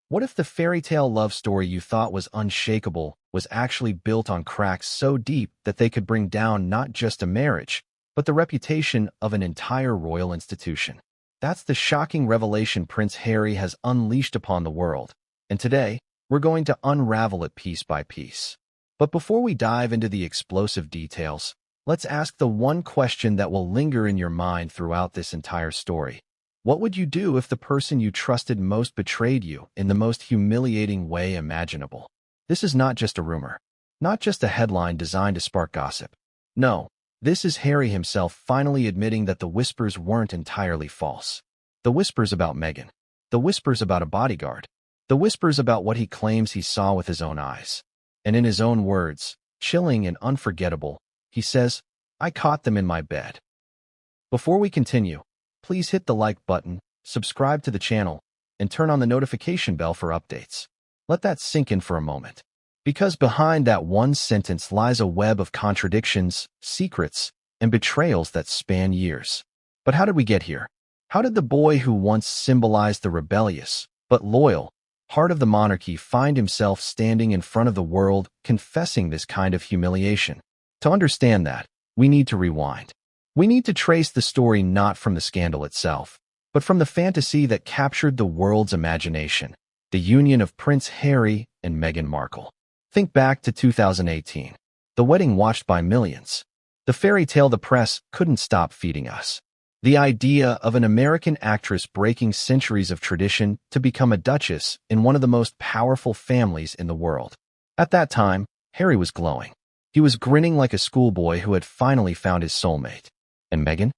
What if the fairy tale love story you thought was unshakable was actually built on cracks so deep that they could bring down not just a marriage, but the reputation of an entire royal institution? That's the shocking revelation Prince Harry has unleashed upon the world, and today, we're going to unravel it piece by piece. But before we dive into the explosive details, let's ask the one question that will linger in your mind throughout this entire story. What would you do if the person you trusted most betrayed you in the most humiliating way imaginable? This is not just a rumor, not just a headline designed to spark gossip. No, this is Harry himself finally admitting that the whispers weren't entirely false. The whispers about Meghan. The whispers about a bodyguard. The whispers about what he claims he saw with his own eyes. And in his own words, chilling and unforgettable, he says, "I caught them in my bed." Before we continue, please hit the like button, subscribe to the channel, and turn on the notification bell for updates. Let that sink in for a moment. Because behind that one sentence lies a web of contradictions, secrets, and betrayals that span years. But how did we get here? How did the boy who once symbolized the rebellious, but loyal, heart of the monarchy find himself standing in front of the world confessing this kind of humiliation? To understand that, we need to rewind. We need to trace the story not from the scandal itself, but from the fantasy that captured the world's imagination, the union of Prince Harry and Meghan Markle. Think back to 2018, the wedding watched by millions, the fairy tale the press couldn't stop feeding us. The idea of an American actress breaking centuries of tradition to become a duchess in one of the most powerful families in the world. At that time, Harry was glowing. He was grinning like a schoolboy who had finally found his soulmate. And Meghan?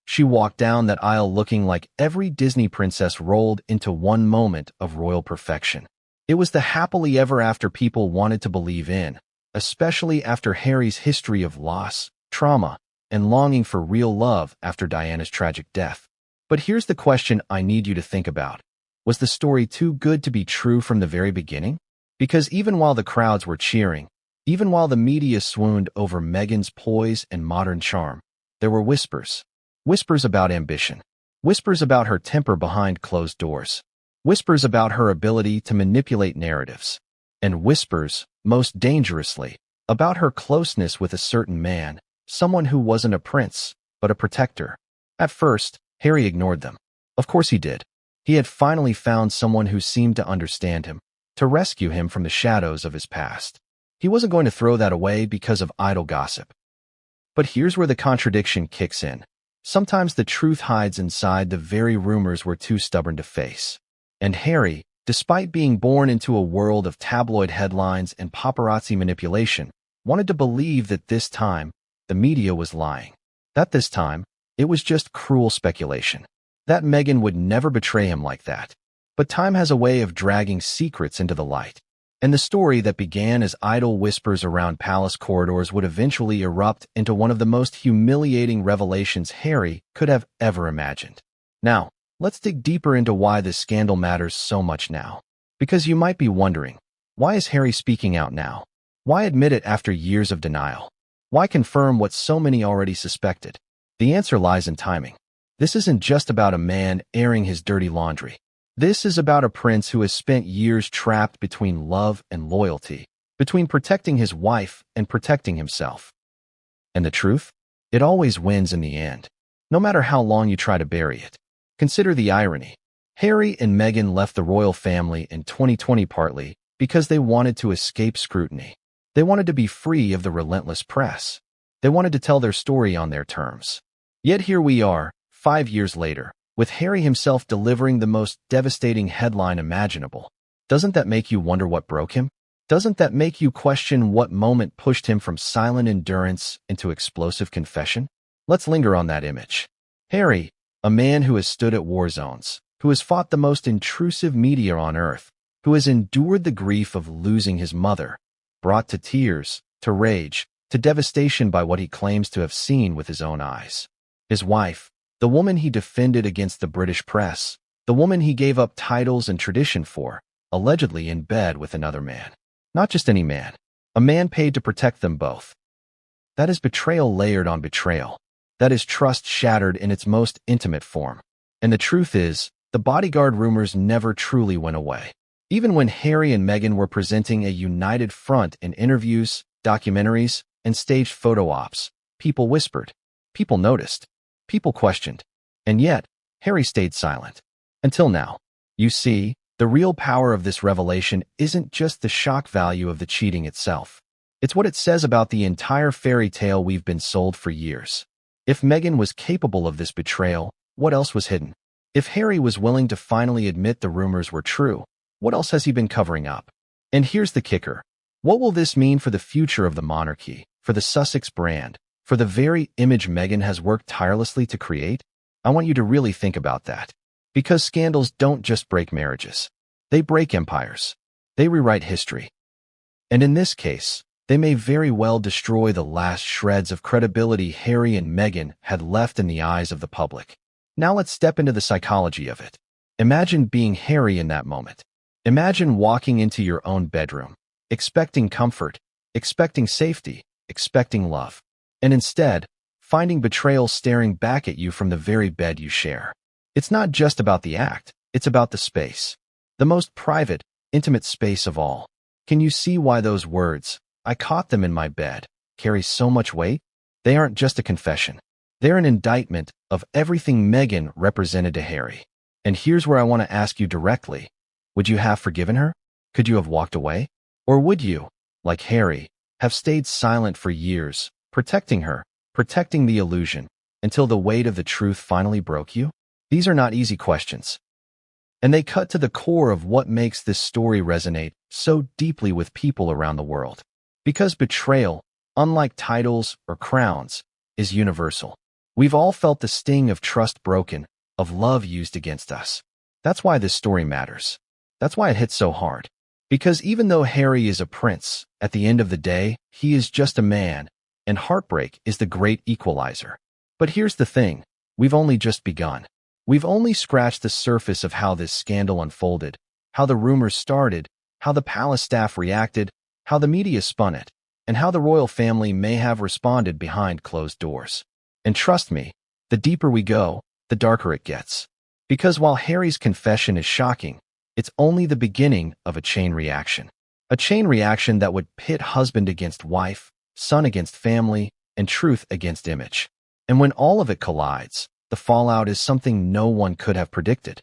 She walked down that aisle looking like every Disney princess rolled into one moment of royal perfection. It was the happily ever after people wanted to believe in, especially after Harry's history of loss, trauma, and longing for real love after Diana's tragic death. But here's the question I need you to think about. Was the story too good to be true from the very beginning? Because even while the crowds were cheering, even while the media swooned over Meghan's poise and modern charm, there were whispers. Whispers about ambition. Whispers about her temper behind closed doors. Whispers about her ability to manipulate narratives. And whispers, most dangerously, about her closeness with a certain man, someone who wasn't a prince, but a protector. At first, Harry ignored them. Of course he did. He had finally found someone who seemed to understand him, to rescue him from the shadows of his past. He wasn't going to throw that away because of idle gossip. But here's where the contradiction kicks in. Sometimes the truth hides inside the very rumors we're too stubborn to face. And Harry, despite being born into a world of tabloid headlines and paparazzi manipulation, wanted to believe that this time, the media was lying. That this time, it was just cruel speculation. That Meghan would never betray him like that. But time has a way of dragging secrets into the light. And the story that began as idle whispers around palace corridors would eventually erupt into one of the most humiliating revelations Harry could have ever imagined. Now, let's dig deeper into why this scandal matters so much now. Because you might be wondering, why is Harry speaking out now? Why admit it after years of denial? Why confirm what so many already suspected? The answer lies in timing. This isn't just about a man airing his dirty laundry. This is about a prince who has spent years trapped between love and loyalty, between protecting his wife and protecting himself. And the truth? It always wins in the end, no matter how long you try to bury it. Consider the irony. Harry and Meghan left the royal family in 2020 partly because they wanted to escape scrutiny. They wanted to be free of the relentless press. They wanted to tell their story on their terms. Yet here we are, 5 years later, with Harry himself delivering the most devastating headline imaginable. Doesn't that make you wonder what broke him? Doesn't that make you question what moment pushed him from silent endurance into explosive confession? Let's linger on that image. Harry, a man who has stood at war zones, who has fought the most intrusive media on earth, who has endured the grief of losing his mother, brought to tears, to rage, to devastation by what he claims to have seen with his own eyes. His wife, the woman he defended against the British press, the woman he gave up titles and tradition for, allegedly in bed with another man. Not just any man, a man paid to protect them both. That is betrayal layered on betrayal. That is trust shattered in its most intimate form. And the truth is, the bodyguard rumors never truly went away. Even when Harry and Meghan were presenting a united front in interviews, documentaries, and staged photo ops, people whispered, people noticed, people questioned. And yet, Harry stayed silent. Until now. You see, the real power of this revelation isn't just the shock value of the cheating itself. It's what it says about the entire fairy tale we've been sold for years. If Meghan was capable of this betrayal, what else was hidden? If Harry was willing to finally admit the rumors were true, what else has he been covering up? And here's the kicker. What will this mean for the future of the monarchy, for the Sussex brand, for the very image Meghan has worked tirelessly to create? I want you to really think about that. Because scandals don't just break marriages. They break empires. They rewrite history. And in this case, they may very well destroy the last shreds of credibility Harry and Meghan had left in the eyes of the public. Now let's step into the psychology of it. Imagine being Harry in that moment. Imagine walking into your own bedroom, expecting comfort, expecting safety, expecting love, and instead, finding betrayal staring back at you from the very bed you share. It's not just about the act, it's about the space. The most private, intimate space of all. Can you see why those words, "I caught them in my bed," carry so much weight? They aren't just a confession. They're an indictment of everything Meghan represented to Harry. And here's where I want to ask you directly. Would you have forgiven her? Could you have walked away? Or would you, like Harry, have stayed silent for years, protecting her, protecting the illusion, until the weight of the truth finally broke you? These are not easy questions. And they cut to the core of what makes this story resonate so deeply with people around the world. Because betrayal, unlike titles or crowns, is universal. We've all felt the sting of trust broken, of love used against us. That's why this story matters. That's why it hits so hard. Because even though Harry is a prince, at the end of the day, he is just a man, and heartbreak is the great equalizer. But here's the thing, we've only just begun. We've only scratched the surface of how this scandal unfolded, how the rumors started, how the palace staff reacted, how the media spun it, and how the royal family may have responded behind closed doors. And trust me, the deeper we go, the darker it gets. Because while Harry's confession is shocking, it's only the beginning of a chain reaction. A chain reaction that would pit husband against wife, son against family, and truth against image. And when all of it collides, the fallout is something no one could have predicted.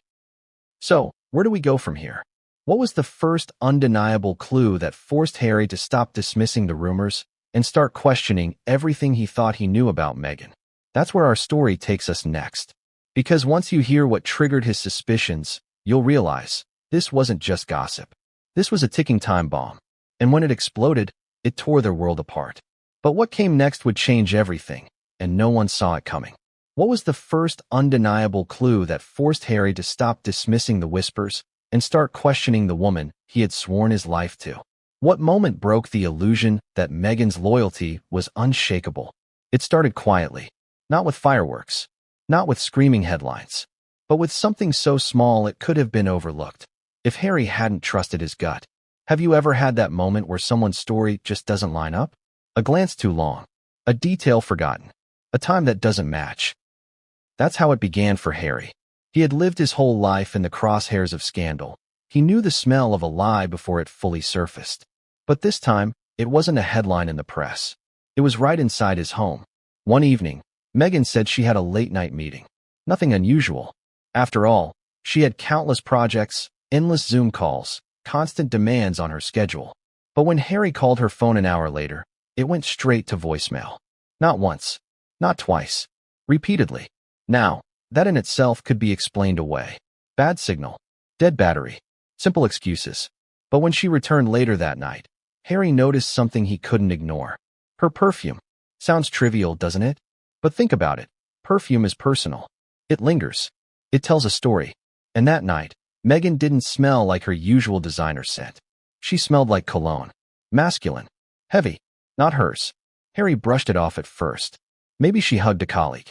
So, where do we go from here? What was the first undeniable clue that forced Harry to stop dismissing the rumors and start questioning everything he thought he knew about Meghan? That's where our story takes us next. Because once you hear what triggered his suspicions, you'll realize this wasn't just gossip. This was a ticking time bomb. And when it exploded, it tore their world apart. But what came next would change everything, and no one saw it coming. What was the first undeniable clue that forced Harry to stop dismissing the whispers and start questioning the woman he had sworn his life to? What moment broke the illusion that Meghan's loyalty was unshakable? It started quietly, not with fireworks, not with screaming headlines, but with something so small it could have been overlooked. If Harry hadn't trusted his gut, have you ever had that moment where someone's story just doesn't line up? A glance too long, a detail forgotten, a time that doesn't match. That's how it began for Harry. He had lived his whole life in the crosshairs of scandal. He knew the smell of a lie before it fully surfaced. But this time, it wasn't a headline in the press. It was right inside his home. One evening, Meghan said she had a late-night meeting. Nothing unusual. After all, she had countless projects, endless Zoom calls, constant demands on her schedule. But when Harry called her phone an hour later, it went straight to voicemail. Not once, not twice, repeatedly. Now, that in itself could be explained away. Bad signal, dead battery, simple excuses. But when she returned later that night, Harry noticed something he couldn't ignore. Her perfume. Sounds trivial, doesn't it? But think about it. Perfume is personal. It lingers. It tells a story. And that night, Meghan didn't smell like her usual designer scent. She smelled like cologne. Masculine. Heavy. Not hers. Harry brushed it off at first. Maybe she hugged a colleague.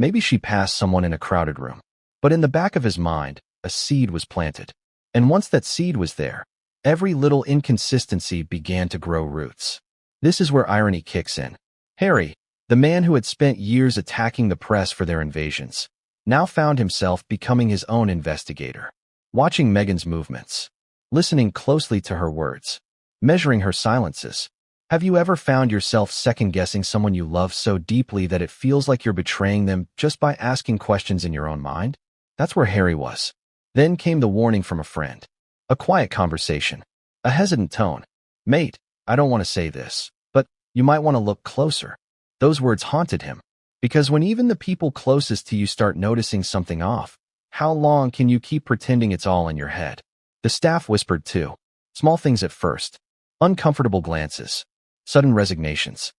Maybe she passed someone in a crowded room. But in the back of his mind, a seed was planted. And once that seed was there, every little inconsistency began to grow roots. This is where irony kicks in. Harry, the man who had spent years attacking the press for their invasions, now found himself becoming his own investigator, watching Meghan's movements, listening closely to her words, measuring her silences. Have you ever found yourself second-guessing someone you love so deeply that it feels like you're betraying them just by asking questions in your own mind? That's where Harry was. Then came the warning from a friend. A quiet conversation. A hesitant tone. Mate, I don't want to say this, but you might want to look closer. Those words haunted him. Because when even the people closest to you start noticing something off, how long can you keep pretending it's all in your head? The staff whispered too. Small things at first. Uncomfortable glances. Sudden resignations.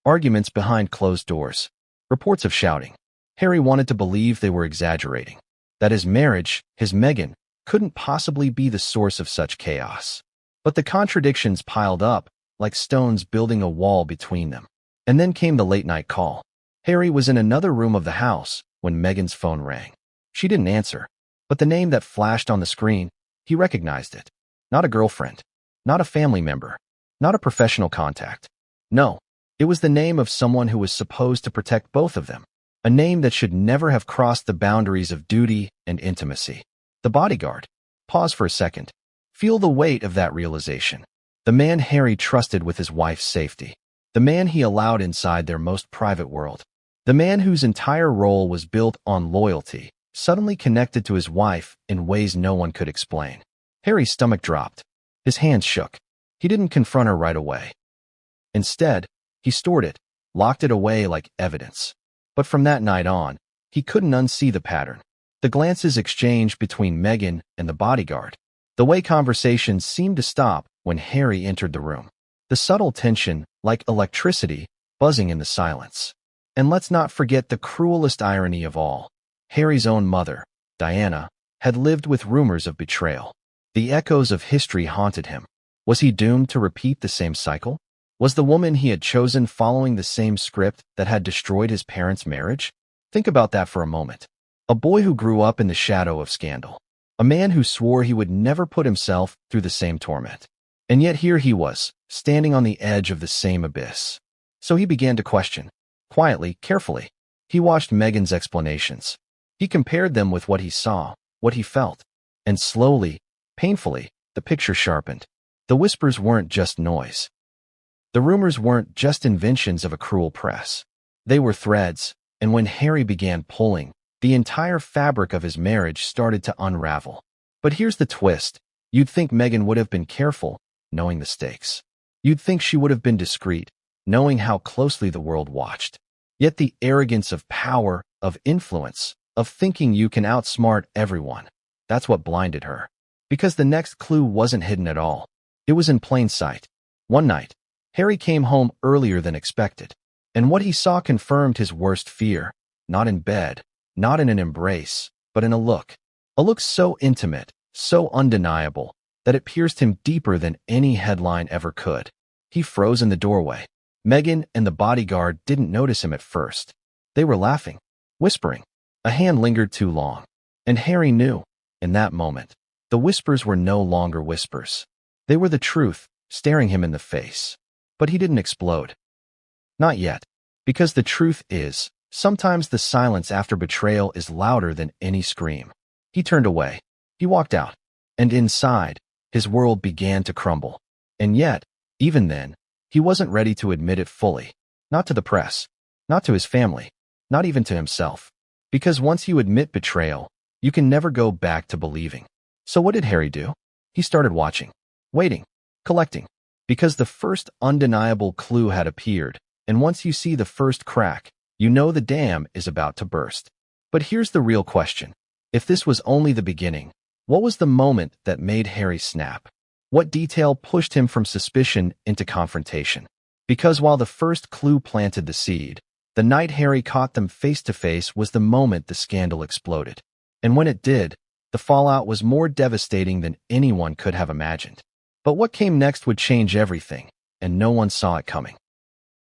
Arguments behind closed doors. Reports of shouting. Harry wanted to believe they were exaggerating. That his marriage, his Meghan, couldn't possibly be the source of such chaos. But the contradictions piled up, like stones building a wall between them. And then came the late-night call. Harry was in another room of the house when Meghan's phone rang. She didn't answer, but the name that flashed on the screen, he recognized it. Not a girlfriend. Not a family member. Not a professional contact. No, it was the name of someone who was supposed to protect both of them. A name that should never have crossed the boundaries of duty and intimacy. The bodyguard. Pause for a second. Feel the weight of that realization. The man Harry trusted with his wife's safety. The man he allowed inside their most private world. The man whose entire role was built on loyalty, suddenly connected to his wife in ways no one could explain. Harry's stomach dropped. His hands shook. He didn't confront her right away. Instead, he stored it, locked it away like evidence. But from that night on, he couldn't unsee the pattern. The glances exchanged between Meghan and the bodyguard. The way conversations seemed to stop when Harry entered the room. The subtle tension, like electricity, buzzing in the silence. And let's not forget the cruelest irony of all. Harry's own mother, Diana, had lived with rumors of betrayal. The echoes of history haunted him. Was he doomed to repeat the same cycle? Was the woman he had chosen following the same script that had destroyed his parents' marriage? Think about that for a moment. A boy who grew up in the shadow of scandal. A man who swore he would never put himself through the same torment. And yet here he was, standing on the edge of the same abyss. So he began to question. Quietly, carefully. He watched Meghan's explanations. He compared them with what he saw, what he felt. And slowly, painfully, the picture sharpened. The whispers weren't just noise. The rumors weren't just inventions of a cruel press. They were threads, and when Harry began pulling, the entire fabric of his marriage started to unravel. But here's the twist. You'd think Meghan would have been careful, knowing the stakes. You'd think she would have been discreet, knowing how closely the world watched. Yet the arrogance of power, of influence, of thinking you can outsmart everyone, that's what blinded her. Because the next clue wasn't hidden at all. It was in plain sight. One night, Harry came home earlier than expected, and what he saw confirmed his worst fear. Not in bed, not in an embrace, but in a look. A look so intimate, so undeniable, that it pierced him deeper than any headline ever could. He froze in the doorway. Meghan and the bodyguard didn't notice him at first. They were laughing, whispering. A hand lingered too long, and Harry knew, in that moment, the whispers were no longer whispers. They were the truth, staring him in the face. But he didn't explode. Not yet, because the truth is, sometimes the silence after betrayal is louder than any scream. He turned away. He walked out. And inside, his world began to crumble. And yet, even then, he wasn't ready to admit it fully. Not to the press. Not to his family. Not even to himself. Because once you admit betrayal, you can never go back to believing. So what did Harry do? He started watching. Waiting. Collecting. Because the first undeniable clue had appeared, and once you see the first crack, you know the dam is about to burst. But here's the real question. If this was only the beginning, what was the moment that made Harry snap? What detail pushed him from suspicion into confrontation? Because while the first clue planted the seed, the night Harry caught them face to face was the moment the scandal exploded. And when it did, the fallout was more devastating than anyone could have imagined. But what came next would change everything, and no one saw it coming.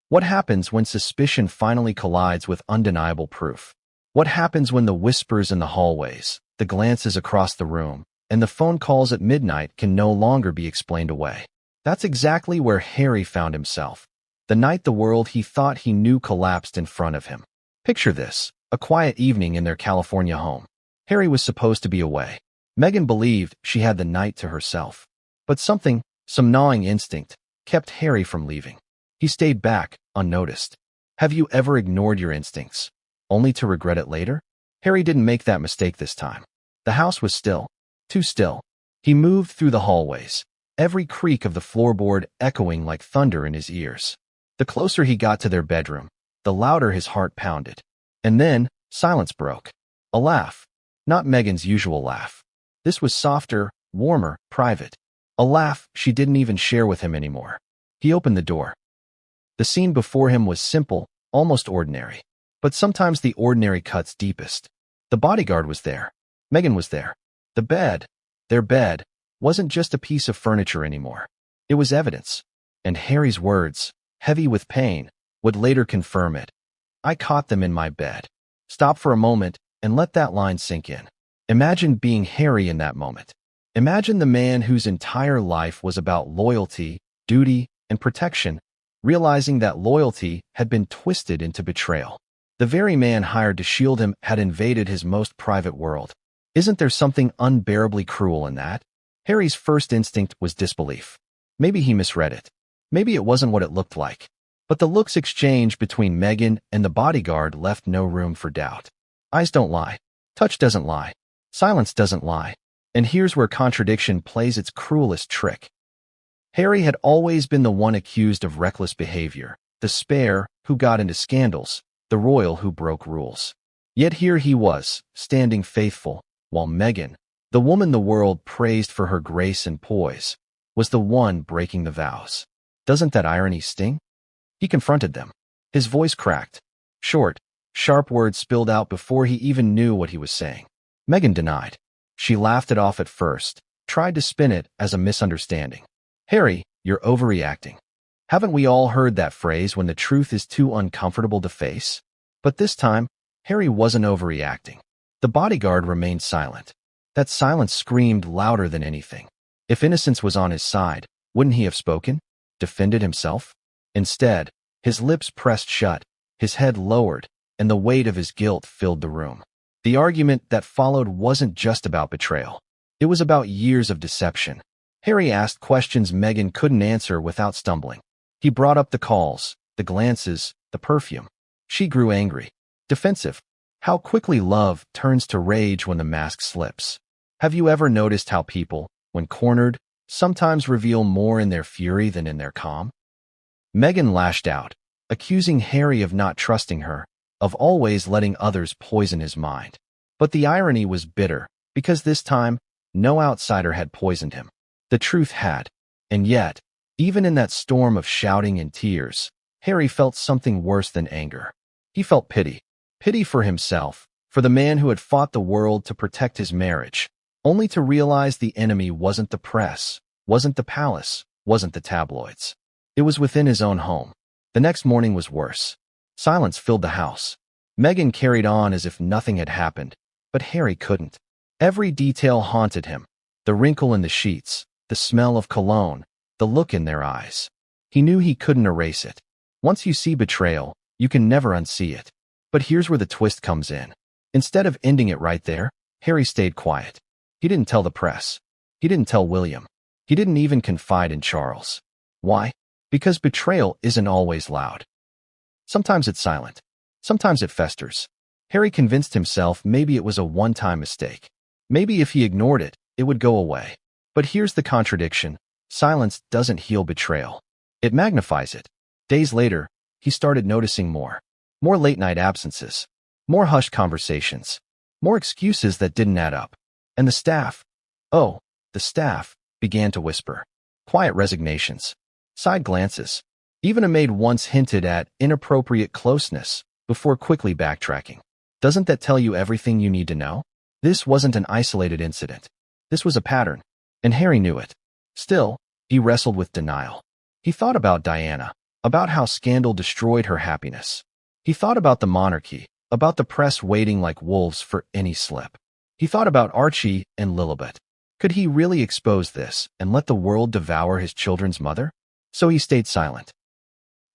What happens when suspicion finally collides with undeniable proof? What happens when the whispers in the hallways, the glances across the room, and the phone calls at midnight can no longer be explained away? That's exactly where Harry found himself. The night the world he thought he knew collapsed in front of him. Picture this, a quiet evening in their California home. Harry was supposed to be away. Meghan believed she had the night to herself. But some gnawing instinct, kept Harry from leaving. He stayed back, unnoticed. Have you ever ignored your instincts, only to regret it later? Harry didn't make that mistake this time. The house was still, too still. He moved through the hallways, every creak of the floorboard echoing like thunder in his ears. The closer he got to their bedroom, the louder his heart pounded. And then, silence broke. A laugh. Not Meghan's usual laugh. This was softer, warmer, private. A laugh she didn't even share with him anymore. He opened the door. The scene before him was simple, almost ordinary. But sometimes the ordinary cuts deepest. The bodyguard was there. Meghan was there. The bed, their bed, wasn't just a piece of furniture anymore. It was evidence. And Harry's words, heavy with pain, would later confirm it. I caught them in my bed. Stop for a moment and let that line sink in. Imagine being Harry in that moment. Imagine the man whose entire life was about loyalty, duty, and protection, realizing that loyalty had been twisted into betrayal. The very man hired to shield him had invaded his most private world. Isn't there something unbearably cruel in that? Harry's first instinct was disbelief. Maybe he misread it. Maybe it wasn't what it looked like. But the looks exchanged between Meghan and the bodyguard left no room for doubt. Eyes don't lie. Touch doesn't lie. Silence doesn't lie. And here's where contradiction plays its cruelest trick. Harry had always been the one accused of reckless behavior, the spare who got into scandals, the royal who broke rules. Yet here he was, standing faithful, while Meghan, the woman the world praised for her grace and poise, was the one breaking the vows. Doesn't that irony sting? He confronted them. His voice cracked. Short, sharp words spilled out before he even knew what he was saying. Meghan denied. She laughed it off at first, tried to spin it as a misunderstanding. Harry, you're overreacting. Haven't we all heard that phrase when the truth is too uncomfortable to face? But this time, Harry wasn't overreacting. The bodyguard remained silent. That silence screamed louder than anything. If innocence was on his side, wouldn't he have spoken? Defended himself? Instead, his lips pressed shut, his head lowered, and the weight of his guilt filled the room. The argument that followed wasn't just about betrayal. It was about years of deception. Harry asked questions Meghan couldn't answer without stumbling. He brought up the calls, the glances, the perfume. She grew angry, defensive. How quickly love turns to rage when the mask slips. Have you ever noticed how people, when cornered, sometimes reveal more in their fury than in their calm? Meghan lashed out, accusing Harry of not trusting her, of always letting others poison his mind. But the irony was bitter, because this time, no outsider had poisoned him. The truth had. And yet, even in that storm of shouting and tears, Harry felt something worse than anger. He felt pity. Pity for himself, for the man who had fought the world to protect his marriage, only to realize the enemy wasn't the press, wasn't the palace, wasn't the tabloids. It was within his own home. The next morning was worse. Silence filled the house. Meghan carried on as if nothing had happened, but Harry couldn't. Every detail haunted him. The wrinkle in the sheets, the smell of cologne, the look in their eyes. He knew he couldn't erase it. Once you see betrayal, you can never unsee it. But here's where the twist comes in. Instead of ending it right there, Harry stayed quiet. He didn't tell the press. He didn't tell William. He didn't even confide in Charles. Why? Because betrayal isn't always loud. Sometimes it's silent. Sometimes it festers. Harry convinced himself maybe it was a one-time mistake. Maybe if he ignored it, it would go away. But here's the contradiction. Silence doesn't heal betrayal. It magnifies it. Days later, he started noticing more. More late-night absences. More hushed conversations. More excuses that didn't add up. And the staff, the staff, began to whisper. Quiet resignations. Side glances. Even a maid once hinted at inappropriate closeness before quickly backtracking. Doesn't that tell you everything you need to know? This wasn't an isolated incident. This was a pattern, and Harry knew it. Still, he wrestled with denial. He thought about Diana, about how scandal destroyed her happiness. He thought about the monarchy, about the press waiting like wolves for any slip. He thought about Archie and Lilibet. Could he really expose this and let the world devour his children's mother? So he stayed silent.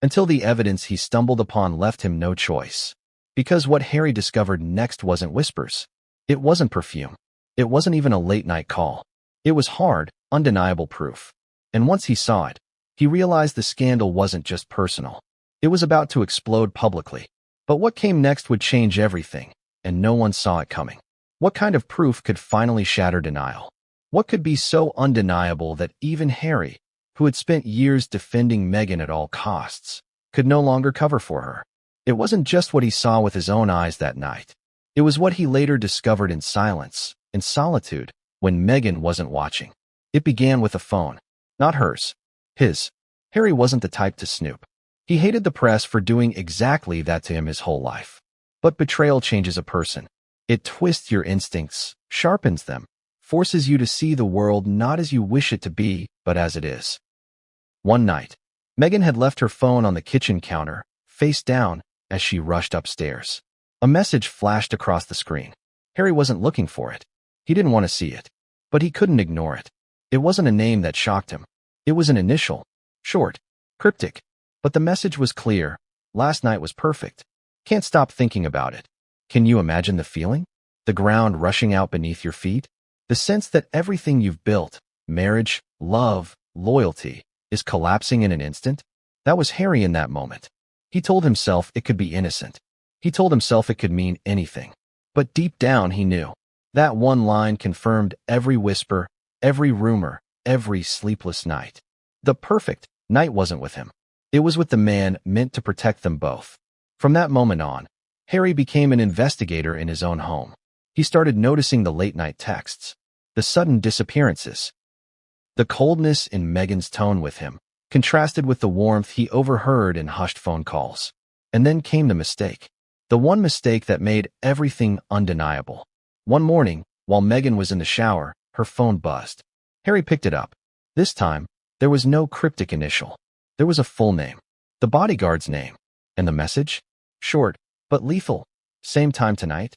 Until the evidence he stumbled upon left him no choice. Because what Harry discovered next wasn't whispers. It wasn't perfume. It wasn't even a late-night call. It was hard, undeniable proof. And once he saw it, he realized the scandal wasn't just personal. It was about to explode publicly. But what came next would change everything, and no one saw it coming. What kind of proof could finally shatter denial? What could be so undeniable that even Harry, who had spent years defending Meghan at all costs, could no longer cover for her? It wasn't just what he saw with his own eyes that night. It was what he later discovered in silence, in solitude, when Meghan wasn't watching. It began with a phone. Not hers. His. Harry wasn't the type to snoop. He hated the press for doing exactly that to him his whole life. But betrayal changes a person. It twists your instincts, sharpens them, forces you to see the world not as you wish it to be, but as it is. One night, Meghan had left her phone on the kitchen counter, face down, as she rushed upstairs. A message flashed across the screen. Harry wasn't looking for it. He didn't want to see it. But he couldn't ignore it. It wasn't a name that shocked him. It was an initial. Short. Cryptic. But the message was clear. Last night was perfect. Can't stop thinking about it. Can you imagine the feeling? The ground rushing out beneath your feet? The sense that everything you've built, marriage, love, loyalty, is collapsing in an instant? That was Harry in that moment. He told himself it could be innocent. He told himself it could mean anything. But deep down he knew. That one line confirmed every whisper, every rumor, every sleepless night. The perfect night wasn't with him. It was with the man meant to protect them both. From that moment on, Harry became an investigator in his own home. He started noticing the late-night texts, the sudden disappearances. The coldness in Meghan's tone with him contrasted with the warmth he overheard in hushed phone calls. And then came the mistake. The one mistake that made everything undeniable. One morning, while Meghan was in the shower, her phone buzzed. Harry picked it up. This time, there was no cryptic initial. There was a full name, the bodyguard's name, and the message? Short, but lethal. Same time tonight?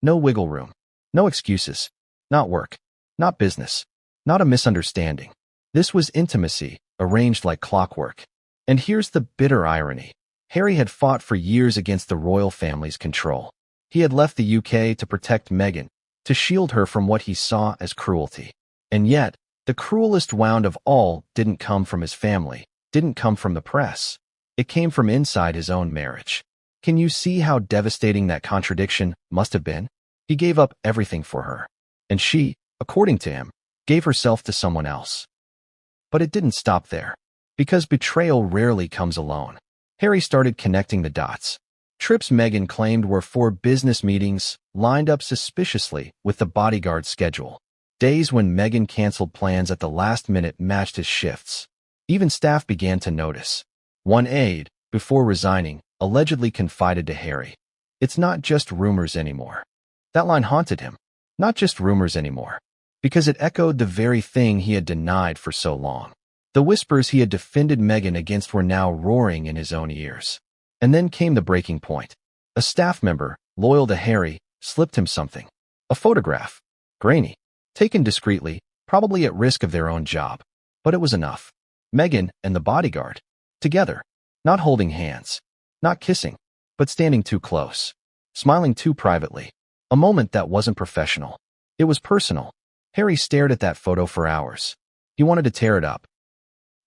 No wiggle room. No excuses. Not work. Not business. Not a misunderstanding. This was intimacy, arranged like clockwork. And here's the bitter irony. Harry had fought for years against the royal family's control. He had left the UK to protect Meghan, to shield her from what he saw as cruelty. And yet, the cruelest wound of all didn't come from his family. Didn't come from the press. It came from inside his own marriage. Can you see how devastating that contradiction must have been? He gave up everything for her. And she, according to him, gave herself to someone else. But it didn't stop there. Because betrayal rarely comes alone. Harry started connecting the dots. Trips Meghan claimed were for business meetings lined up suspiciously with the bodyguard's schedule. Days when Meghan canceled plans at the last minute matched his shifts. Even staff began to notice. One aide, before resigning, allegedly confided to Harry, "It's not just rumors anymore." That line haunted him. Not just rumors anymore. Because it echoed the very thing he had denied for so long. The whispers he had defended Meghan against were now roaring in his own ears. And then came the breaking point. A staff member, loyal to Harry, slipped him something. A photograph. Grainy. Taken discreetly, probably at risk of their own job. But it was enough. Meghan and the bodyguard. Together. Not holding hands. Not kissing. But standing too close. Smiling too privately. A moment that wasn't professional. It was personal. Harry stared at that photo for hours. He wanted to tear it up.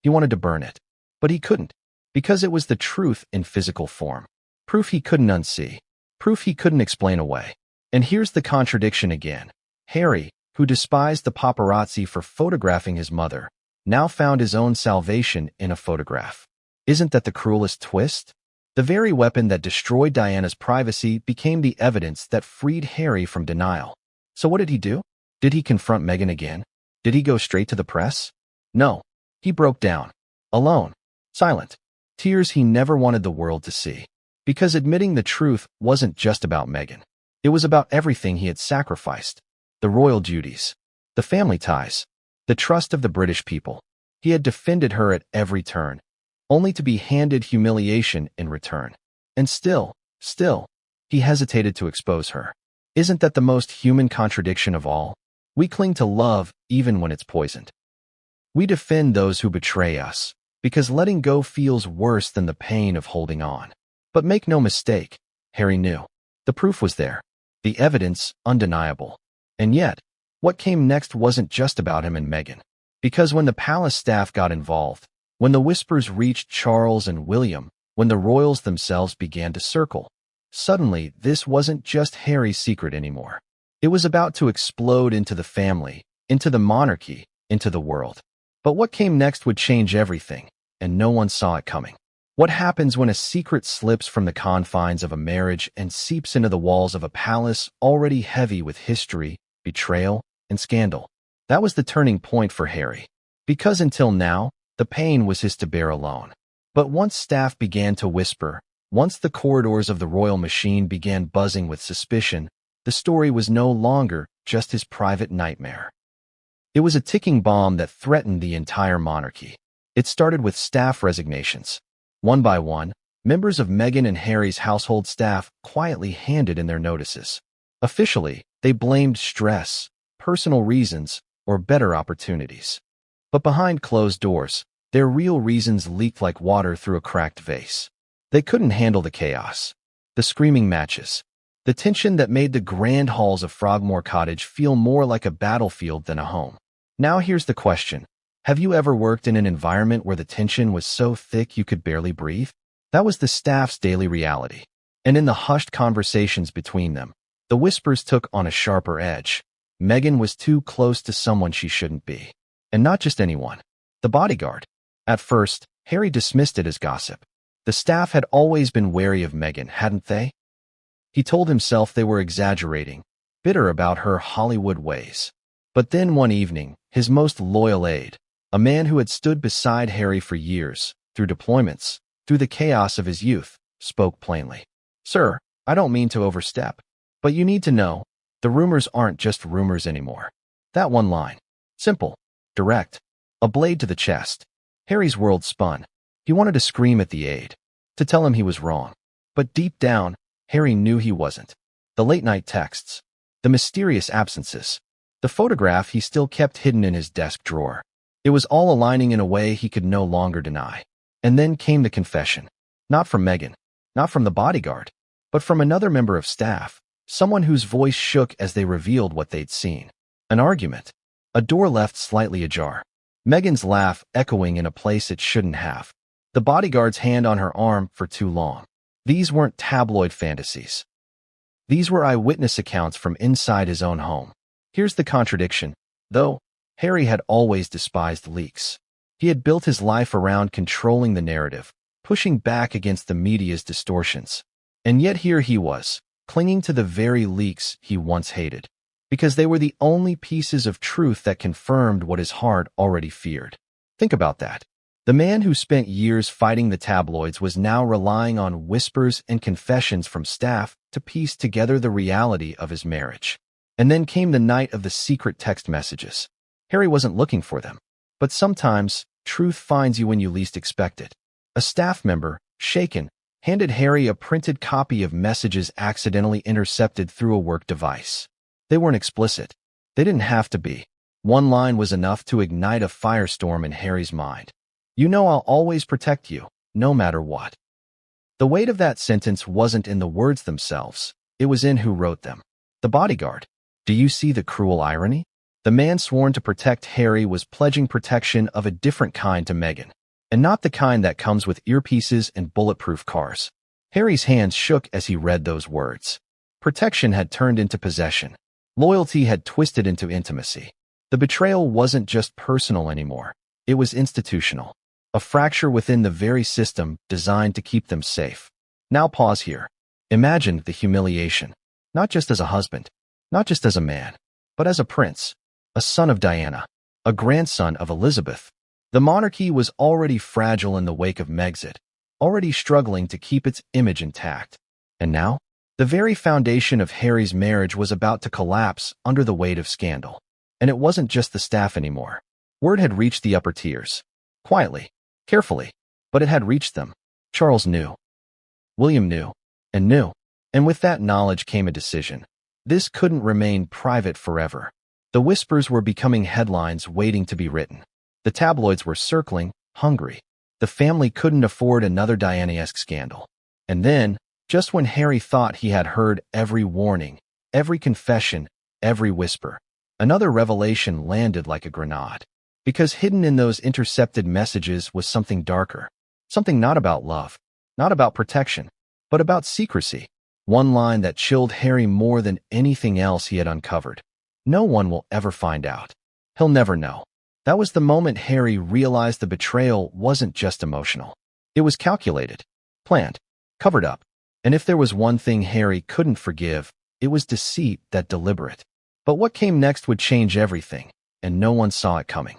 He wanted to burn it. But he couldn't. Because it was the truth in physical form. Proof he couldn't unsee. Proof he couldn't explain away. And here's the contradiction again. Harry, who despised the paparazzi for photographing his mother, now found his own salvation in a photograph. Isn't that the cruelest twist? The very weapon that destroyed Diana's privacy became the evidence that freed Harry from denial. So what did he do? Did he confront Meghan again? Did he go straight to the press? No. He broke down. Alone. Silent. Tears he never wanted the world to see. Because admitting the truth wasn't just about Meghan. It was about everything he had sacrificed. The royal duties. The family ties. The trust of the British people. He had defended her at every turn, only to be handed humiliation in return. And still, he hesitated to expose her. Isn't that the most human contradiction of all? We cling to love even when it's poisoned. We defend those who betray us, because letting go feels worse than the pain of holding on. But make no mistake, Harry knew. The proof was there. The evidence undeniable. And yet, What came next wasn't just about him and Meghan. Because when the palace staff got involved, when the whispers reached Charles and William, when the royals themselves began to circle, suddenly this wasn't just Harry's secret anymore. It was about to explode into the family, into the monarchy, into the world. But what came next would change everything, and no one saw it coming. What happens when a secret slips from the confines of a marriage and seeps into the walls of a palace already heavy with history, betrayal, and scandal? That was the turning point for Harry. Because until now, the pain was his to bear alone. But once staff began to whisper, once the corridors of the royal machine began buzzing with suspicion, the story was no longer just his private nightmare. It was a ticking bomb that threatened the entire monarchy. It started with staff resignations. One by one, members of Meghan and Harry's household staff quietly handed in their notices. Officially, they blamed stress, personal reasons, or better opportunities. But behind closed doors, their real reasons leaked like water through a cracked vase. They couldn't handle the chaos, the screaming matches, the tension that made the grand halls of Frogmore Cottage feel more like a battlefield than a home. Now here's the question. Have you ever worked in an environment where the tension was so thick you could barely breathe? That was the staff's daily reality. And in the hushed conversations between them, the whispers took on a sharper edge. Meghan was too close to someone she shouldn't be. And not just anyone. The bodyguard. At first, Harry dismissed it as gossip. The staff had always been wary of Meghan, hadn't they? He told himself they were exaggerating, bitter about her Hollywood ways. But then one evening, his most loyal aide, a man who had stood beside Harry for years, through deployments, through the chaos of his youth, spoke plainly. "Sir, I don't mean to overstep, but you need to know, the rumors aren't just rumors anymore." That one line. Simple, direct, a blade to the chest. Harry's world spun. He wanted to scream at the aide, to tell him he was wrong. But deep down, Harry knew he wasn't. The late-night texts, the mysterious absences, the photograph he still kept hidden in his desk drawer. It was all aligning in a way he could no longer deny. And then came the confession. Not from Meghan, not from the bodyguard, but from another member of staff, someone whose voice shook as they revealed what they'd seen. An argument. A door left slightly ajar. Meghan's laugh echoing in a place it shouldn't have. The bodyguard's hand on her arm for too long. These weren't tabloid fantasies. These were eyewitness accounts from inside his own home. Here's the contradiction, though. Harry had always despised leaks. He had built his life around controlling the narrative, pushing back against the media's distortions. And yet here he was, clinging to the very leaks he once hated, because they were the only pieces of truth that confirmed what his heart already feared. Think about that. The man who spent years fighting the tabloids was now relying on whispers and confessions from staff to piece together the reality of his marriage. And then came the night of the secret text messages. Harry wasn't looking for them. But sometimes, truth finds you when you least expect it. A staff member, shaken, handed Harry a printed copy of messages accidentally intercepted through a work device. They weren't explicit. They didn't have to be. One line was enough to ignite a firestorm in Harry's mind. "You know I'll always protect you, no matter what." The weight of that sentence wasn't in the words themselves. It was in who wrote them. The bodyguard. Do you see the cruel irony? The man sworn to protect Harry was pledging protection of a different kind to Meghan, and not the kind that comes with earpieces and bulletproof cars. Harry's hands shook as he read those words. Protection had turned into possession. Loyalty had twisted into intimacy. The betrayal wasn't just personal anymore. It was institutional. A fracture within the very system designed to keep them safe. Now pause here. Imagine the humiliation. Not just as a husband, not just as a man, but as a prince, a son of Diana, a grandson of Elizabeth. The monarchy was already fragile in the wake of Megxit, already struggling to keep its image intact. And now, the very foundation of Harry's marriage was about to collapse under the weight of scandal. And it wasn't just the staff anymore. Word had reached the upper tiers. Quietly, carefully, but it had reached them. Charles knew. William knew. And knew. And with that knowledge came a decision. This couldn't remain private forever. The whispers were becoming headlines waiting to be written. The tabloids were circling, hungry. The family couldn't afford another Diana-esque scandal. And then, just when Harry thought he had heard every warning, every confession, every whisper, Another revelation landed like a grenade. Because hidden in those intercepted messages was something darker. Something not about love, not about protection, but about secrecy. One line that chilled Harry more than anything else he had uncovered. No one will ever find out. He'll never know. That was the moment Harry realized the betrayal wasn't just emotional. It was calculated, planned, covered up. And if there was one thing Harry couldn't forgive, it was deceit that deliberate. But what came next would change everything, and no one saw it coming.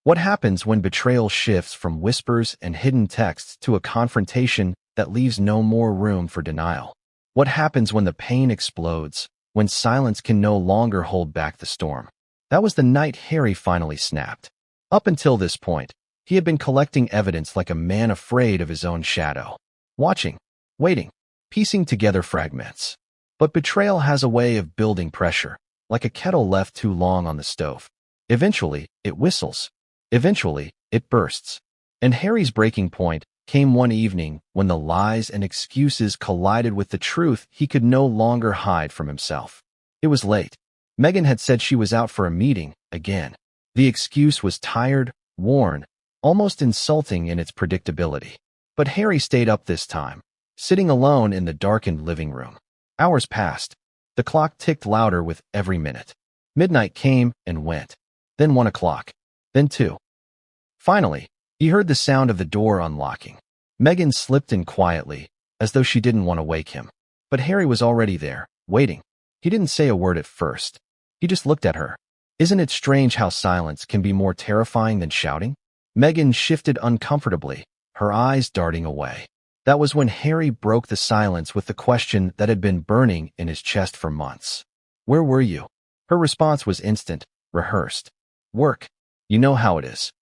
What happens when betrayal shifts from whispers and hidden texts to a confrontation that leaves no more room for denial? What happens when the pain explodes, when silence can no longer hold back the storm? That was the night Harry finally snapped. Up until this point, he had been collecting evidence like a man afraid of his own shadow. Watching, waiting, piecing together fragments. But betrayal has a way of building pressure, like a kettle left too long on the stove. Eventually, it whistles. Eventually, it bursts. And Harry's breaking point came one evening when the lies and excuses collided with the truth he could no longer hide from himself. It was late. Meghan had said she was out for a meeting, again. The excuse was tired, worn, almost insulting in its predictability. But Harry stayed up this time, sitting alone in the darkened living room. Hours passed. The clock ticked louder with every minute. Midnight came and went. Then 1 o'clock. Then 2. Finally, he heard the sound of the door unlocking. Meghan slipped in quietly, as though she didn't want to wake him. But Harry was already there, waiting. He didn't say a word at first. He just looked at her. Isn't it strange how silence can be more terrifying than shouting? Meghan shifted uncomfortably, her eyes darting away. That was when Harry broke the silence with the question that had been burning in his chest for months. Where were you? Her response was instant, rehearsed. Work. You know how it is.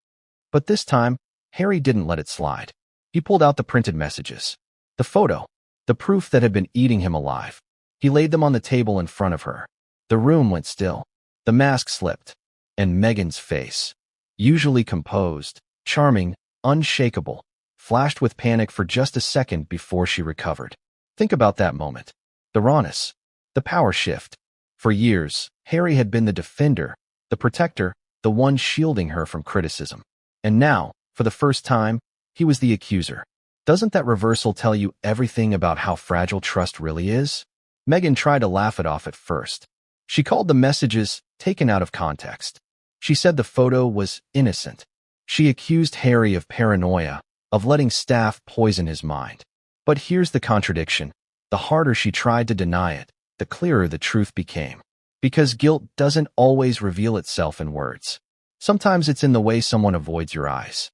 But this time, Harry didn't let it slide. He pulled out the printed messages. The photo. The proof that had been eating him alive. He laid them on the table in front of her. The room went still. The mask slipped. And Meghan's face, usually composed, charming, unshakable, flashed with panic for just a second before she recovered. Think about that moment. The rawness. The power shift. For years, Harry had been the defender, the protector, the one shielding her from criticism. And now, for the first time, he was the accuser. Doesn't that reversal tell you everything about how fragile trust really is? Meghan tried to laugh it off at first. She called the messages taken out of context. She said the photo was innocent. She accused Harry of paranoia, of letting staff poison his mind. But here's the contradiction. The harder she tried to deny it, the clearer the truth became. Because guilt doesn't always reveal itself in words. Sometimes it's in the way someone avoids your eyes.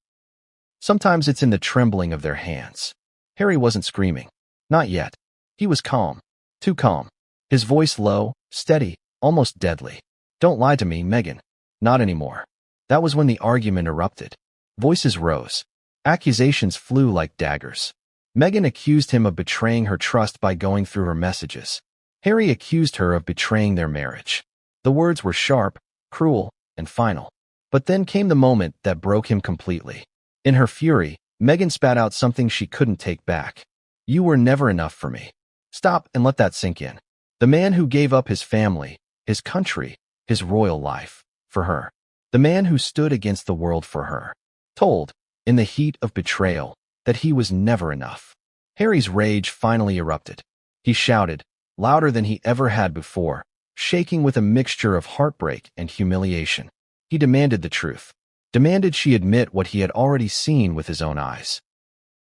Sometimes it's in the trembling of their hands. Harry wasn't screaming. Not yet. He was calm. Too calm. His voice low, steady, almost deadly. Don't lie to me, Meghan. Not anymore. That was when the argument erupted. Voices rose. Accusations flew like daggers. Meghan accused him of betraying her trust by going through her messages. Harry accused her of betraying their marriage. The words were sharp, cruel, and final. But then came the moment that broke him completely. In her fury, Meghan spat out something she couldn't take back. You were never enough for me. Stop and let that sink in. The man who gave up his family, his country, his royal life, for her. The man who stood against the world for her. Told, in the heat of betrayal, that he was never enough. Harry's rage finally erupted. He shouted, louder than he ever had before, shaking with a mixture of heartbreak and humiliation. He demanded the truth. Demanded she admit what he had already seen with his own eyes.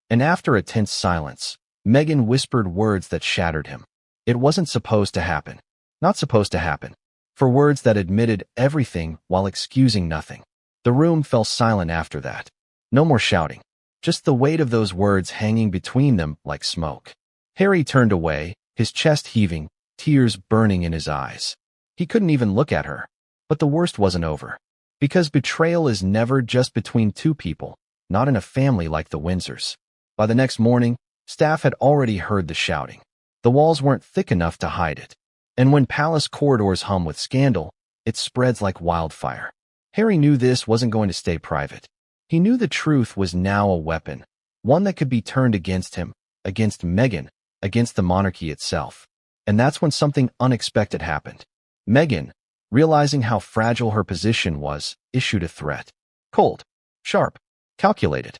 And after a tense silence, Meghan whispered words that shattered him. It wasn't supposed to happen. Not supposed to happen. For words that admitted everything while excusing nothing. The room fell silent after that. No more shouting. Just the weight of those words hanging between them like smoke. Harry turned away, his chest heaving, tears burning in his eyes. He couldn't even look at her. But the worst wasn't over. Because betrayal is never just between two people, not in a family like the Windsors. By the next morning, staff had already heard the shouting. The walls weren't thick enough to hide it. And when palace corridors hum with scandal, it spreads like wildfire. Harry knew this wasn't going to stay private. He knew the truth was now a weapon, one that could be turned against him, against Meghan, against the monarchy itself. And that's when something unexpected happened. Meghan, realizing how fragile her position was, issued a threat. Cold, sharp, calculated.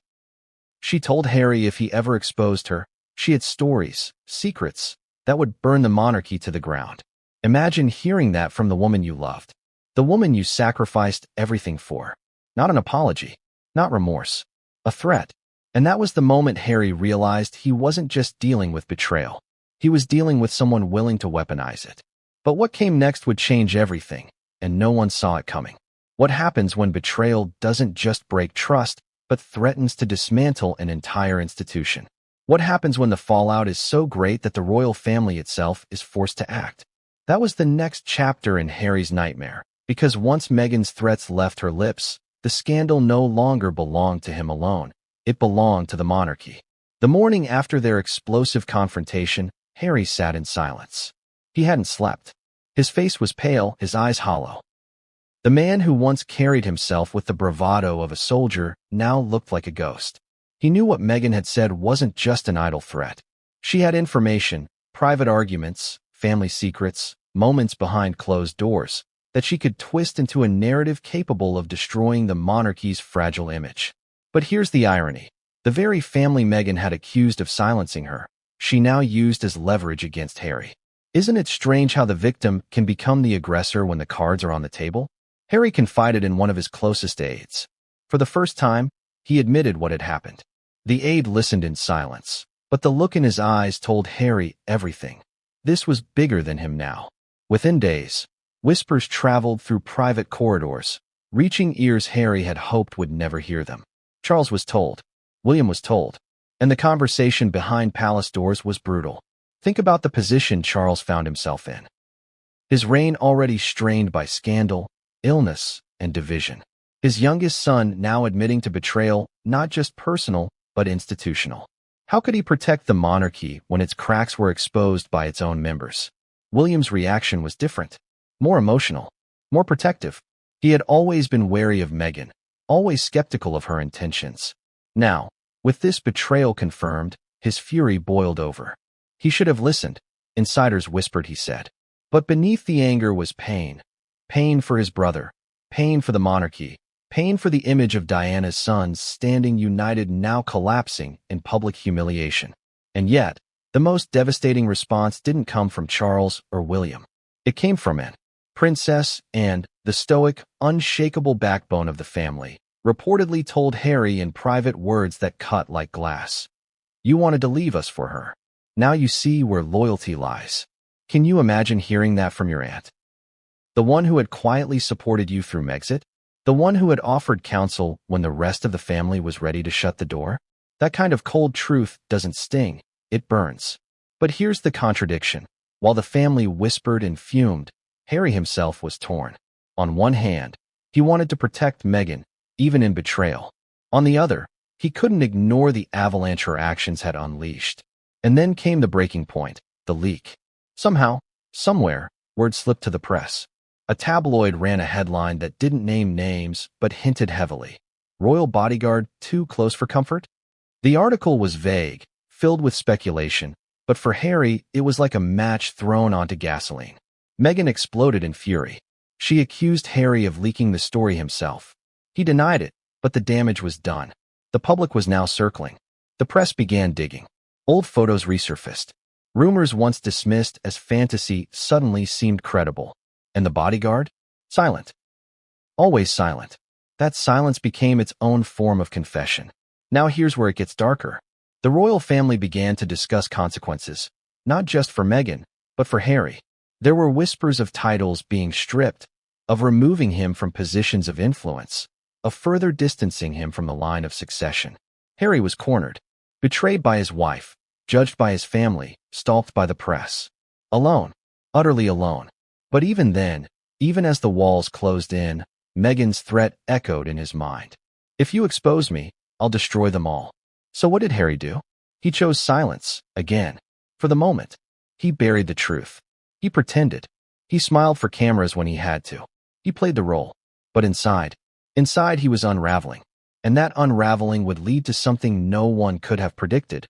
She told Harry if he ever exposed her, she had stories, secrets, that would burn the monarchy to the ground. Imagine hearing that from the woman you loved, the woman you sacrificed everything for. Not an apology, not remorse, a threat. And that was the moment Harry realized he wasn't just dealing with betrayal. He was dealing with someone willing to weaponize it. But what came next would change everything, and no one saw it coming. What happens when betrayal doesn't just break trust, but threatens to dismantle an entire institution? What happens when the fallout is so great that the royal family itself is forced to act? That was the next chapter in Harry's nightmare, because once Meghan's threats left her lips, the scandal no longer belonged to him alone. It belonged to the monarchy. The morning after their explosive confrontation, Harry sat in silence. He hadn't slept. His face was pale, his eyes hollow. The man who once carried himself with the bravado of a soldier now looked like a ghost. He knew what Meghan had said wasn't just an idle threat. She had information, private arguments, family secrets, moments behind closed doors, that she could twist into a narrative capable of destroying the monarchy's fragile image. But here's the irony. The very family Meghan had accused of silencing her, she now used as leverage against Harry. Isn't it strange how the victim can become the aggressor when the cards are on the table? Harry confided in one of his closest aides. For the first time, he admitted what had happened. The aide listened in silence, but the look in his eyes told Harry everything. This was bigger than him now. Within days, whispers traveled through private corridors, reaching ears Harry had hoped would never hear them. Charles was told. William was told. And the conversation behind palace doors was brutal. Think about the position Charles found himself in. His reign already strained by scandal, illness, and division. His youngest son now admitting to betrayal, not just personal, but institutional. How could he protect the monarchy when its cracks were exposed by its own members? William's reaction was different. More emotional. More protective. He had always been wary of Meghan, always skeptical of her intentions. Now, with this betrayal confirmed, his fury boiled over. He should have listened, insiders whispered, he said. But beneath the anger was pain. Pain for his brother. Pain for the monarchy. Pain for the image of Diana's sons standing united now collapsing in public humiliation. And yet, the most devastating response didn't come from Charles or William. It came from Anne, Princess Anne, the stoic, unshakable backbone of the family, reportedly told Harry in private words that cut like glass. You wanted to leave us for her. Now you see where loyalty lies. Can you imagine hearing that from your aunt? The one who had quietly supported you through Megxit? The one who had offered counsel when the rest of the family was ready to shut the door? That kind of cold truth doesn't sting, it burns. But here's the contradiction. While the family whispered and fumed, Harry himself was torn. On one hand, he wanted to protect Meghan, even in betrayal. On the other, he couldn't ignore the avalanche her actions had unleashed. And then came the breaking point, the leak. Somehow, somewhere, word slipped to the press. A tabloid ran a headline that didn't name names but hinted heavily. Royal bodyguard too close for comfort? The article was vague, filled with speculation, but for Harry, it was like a match thrown onto gasoline. Meghan exploded in fury. She accused Harry of leaking the story himself. He denied it, but the damage was done. The public was now circling. The press began digging. Old photos resurfaced. Rumors once dismissed as fantasy suddenly seemed credible. And the bodyguard? Silent. Always silent. That silence became its own form of confession. Now here's where it gets darker. The royal family began to discuss consequences, not just for Meghan, but for Harry. There were whispers of titles being stripped, of removing him from positions of influence, of further distancing him from the line of succession. Harry was cornered, betrayed by his wife, judged by his family, stalked by the press. Alone, utterly alone. But even then, even as the walls closed in, Meghan's threat echoed in his mind. If you expose me, I'll destroy them all. So what did Harry do? He chose silence, again. For the moment, he buried the truth. He pretended. He smiled for cameras when he had to. He played the role. But inside he was unraveling. And that unraveling would lead to something no one could have predicted.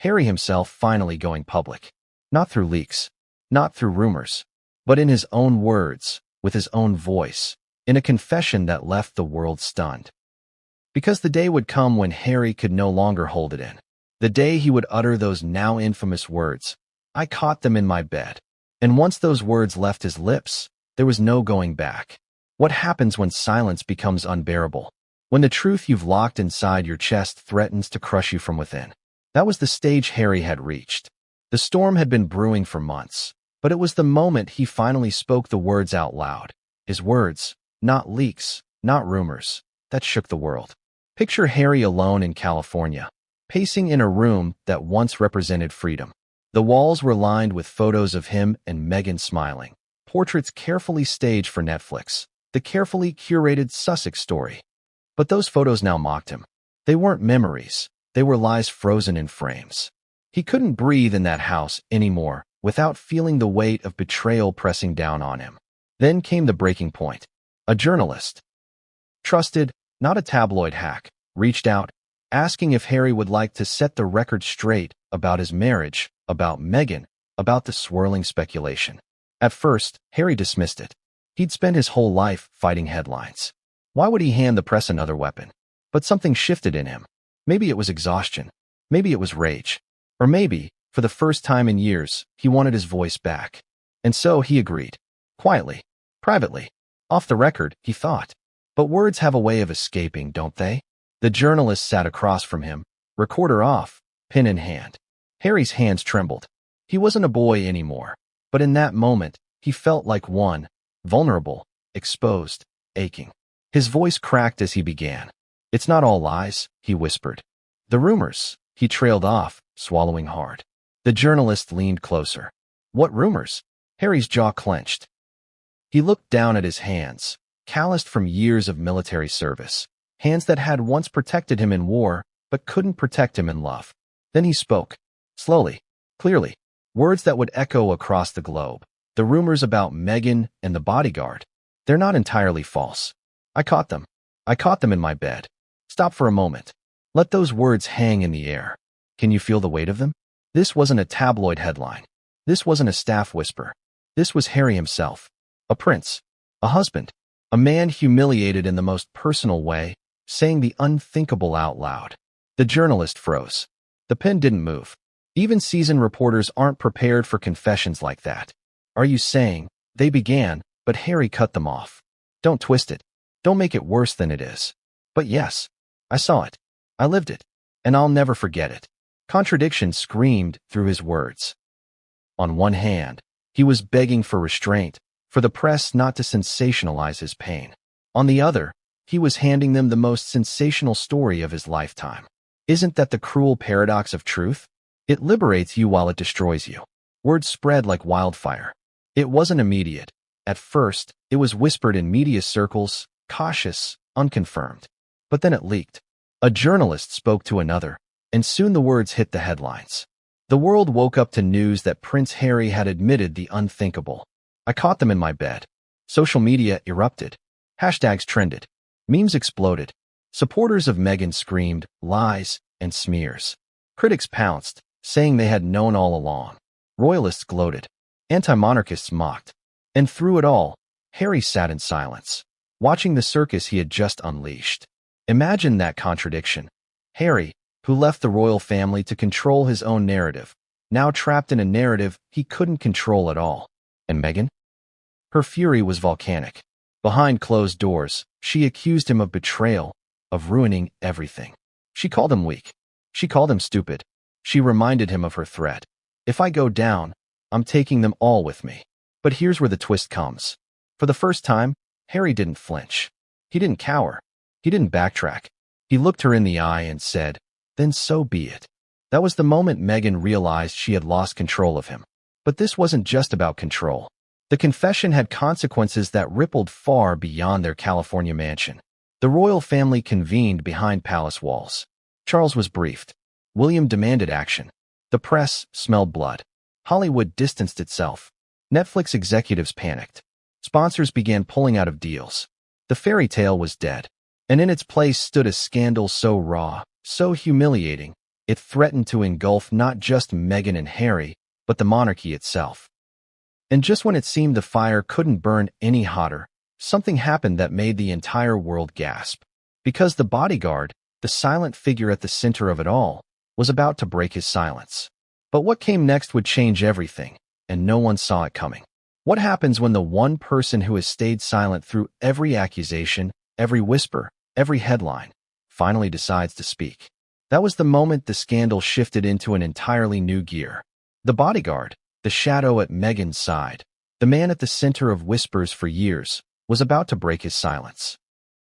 Harry himself finally going public. Not through leaks. Not through rumors. But in his own words, with his own voice, in a confession that left the world stunned. Because the day would come when Harry could no longer hold it in. The day he would utter those now infamous words, "I caught them in my bed." And once those words left his lips, there was no going back. What happens when silence becomes unbearable? When the truth you've locked inside your chest threatens to crush you from within? That was the stage Harry had reached. The storm had been brewing for months, but it was the moment he finally spoke the words out loud. His words, not leaks, not rumors, that shook the world. Picture Harry alone in California, pacing in a room that once represented freedom. The walls were lined with photos of him and Meghan smiling, portraits carefully staged for Netflix, the carefully curated Sussex story. But those photos now mocked him. They weren't memories, they were lies frozen in frames. He couldn't breathe in that house anymore without feeling the weight of betrayal pressing down on him. Then came the breaking point. A journalist, trusted, not a tabloid hack, reached out, asking if Harry would like to set the record straight about his marriage, about Meghan, about the swirling speculation. At first, Harry dismissed it. He'd spent his whole life fighting headlines. Why would he hand the press another weapon? But something shifted in him. Maybe it was exhaustion. Maybe it was rage. Or maybe, for the first time in years, he wanted his voice back. And so he agreed. Quietly. Privately. Off the record, he thought. But words have a way of escaping, don't they? The journalist sat across from him, recorder off, pen in hand. Harry's hands trembled. He wasn't a boy anymore. But in that moment, he felt like one, vulnerable, exposed, aching. His voice cracked as he began. "It's not all lies," he whispered. "The rumors," he trailed off, swallowing hard. The journalist leaned closer. "What rumors?" Harry's jaw clenched. He looked down at his hands, calloused from years of military service, hands that had once protected him in war, but couldn't protect him in love. Then he spoke, slowly, clearly, words that would echo across the globe. "The rumors about Meghan and the bodyguard, they're not entirely false. I caught them. I caught them in my bed." Stop for a moment. Let those words hang in the air. Can you feel the weight of them? This wasn't a tabloid headline. This wasn't a staff whisper. This was Harry himself. A prince. A husband. A man humiliated in the most personal way, saying the unthinkable out loud. The journalist froze. The pen didn't move. Even seasoned reporters aren't prepared for confessions like that. "Are you saying," they began, but Harry cut them off. "Don't twist it. Don't make it worse than it is." "But yes, I saw it. I lived it. And I'll never forget it." Contradiction screamed through his words. On one hand, he was begging for restraint, for the press not to sensationalize his pain. On the other, he was handing them the most sensational story of his lifetime. Isn't that the cruel paradox of truth? It liberates you while it destroys you. Word spread like wildfire. It wasn't immediate. At first, it was whispered in media circles, cautious, unconfirmed. But then it leaked. A journalist spoke to another, and soon the words hit the headlines. The world woke up to news that Prince Harry had admitted the unthinkable. "I caught them in my bed." Social media erupted. Hashtags trended. Memes exploded. Supporters of Meghan screamed, "Lies," and smears. Critics pounced, saying they had known all along. Royalists gloated. Anti-monarchists mocked. And through it all, Harry sat in silence, watching the circus he had just unleashed. Imagine that contradiction. Harry, who left the royal family to control his own narrative, now trapped in a narrative he couldn't control at all. And Meghan? Her fury was volcanic. Behind closed doors, she accused him of betrayal, of ruining everything. She called him weak. She called him stupid. She reminded him of her threat. "If I go down, I'm taking them all with me." But here's where the twist comes. For the first time, Harry didn't flinch. He didn't cower. He didn't backtrack. He looked her in the eye and said, "Then so be it." That was the moment Meghan realized she had lost control of him. But this wasn't just about control. The confession had consequences that rippled far beyond their California mansion. The royal family convened behind palace walls. Charles was briefed. William demanded action. The press smelled blood. Hollywood distanced itself. Netflix executives panicked. Sponsors began pulling out of deals. The fairy tale was dead. And in its place stood a scandal so raw, so humiliating, it threatened to engulf not just Meghan and Harry, but the monarchy itself. And just when it seemed the fire couldn't burn any hotter, something happened that made the entire world gasp. Because the bodyguard, the silent figure at the center of it all, was about to break his silence. But what came next would change everything, and no one saw it coming. What happens when the one person who has stayed silent through every accusation, every whisper, every headline, finally decides to speak? That was the moment the scandal shifted into an entirely new gear. The bodyguard, the shadow at Meghan's side, the man at the center of whispers for years, was about to break his silence.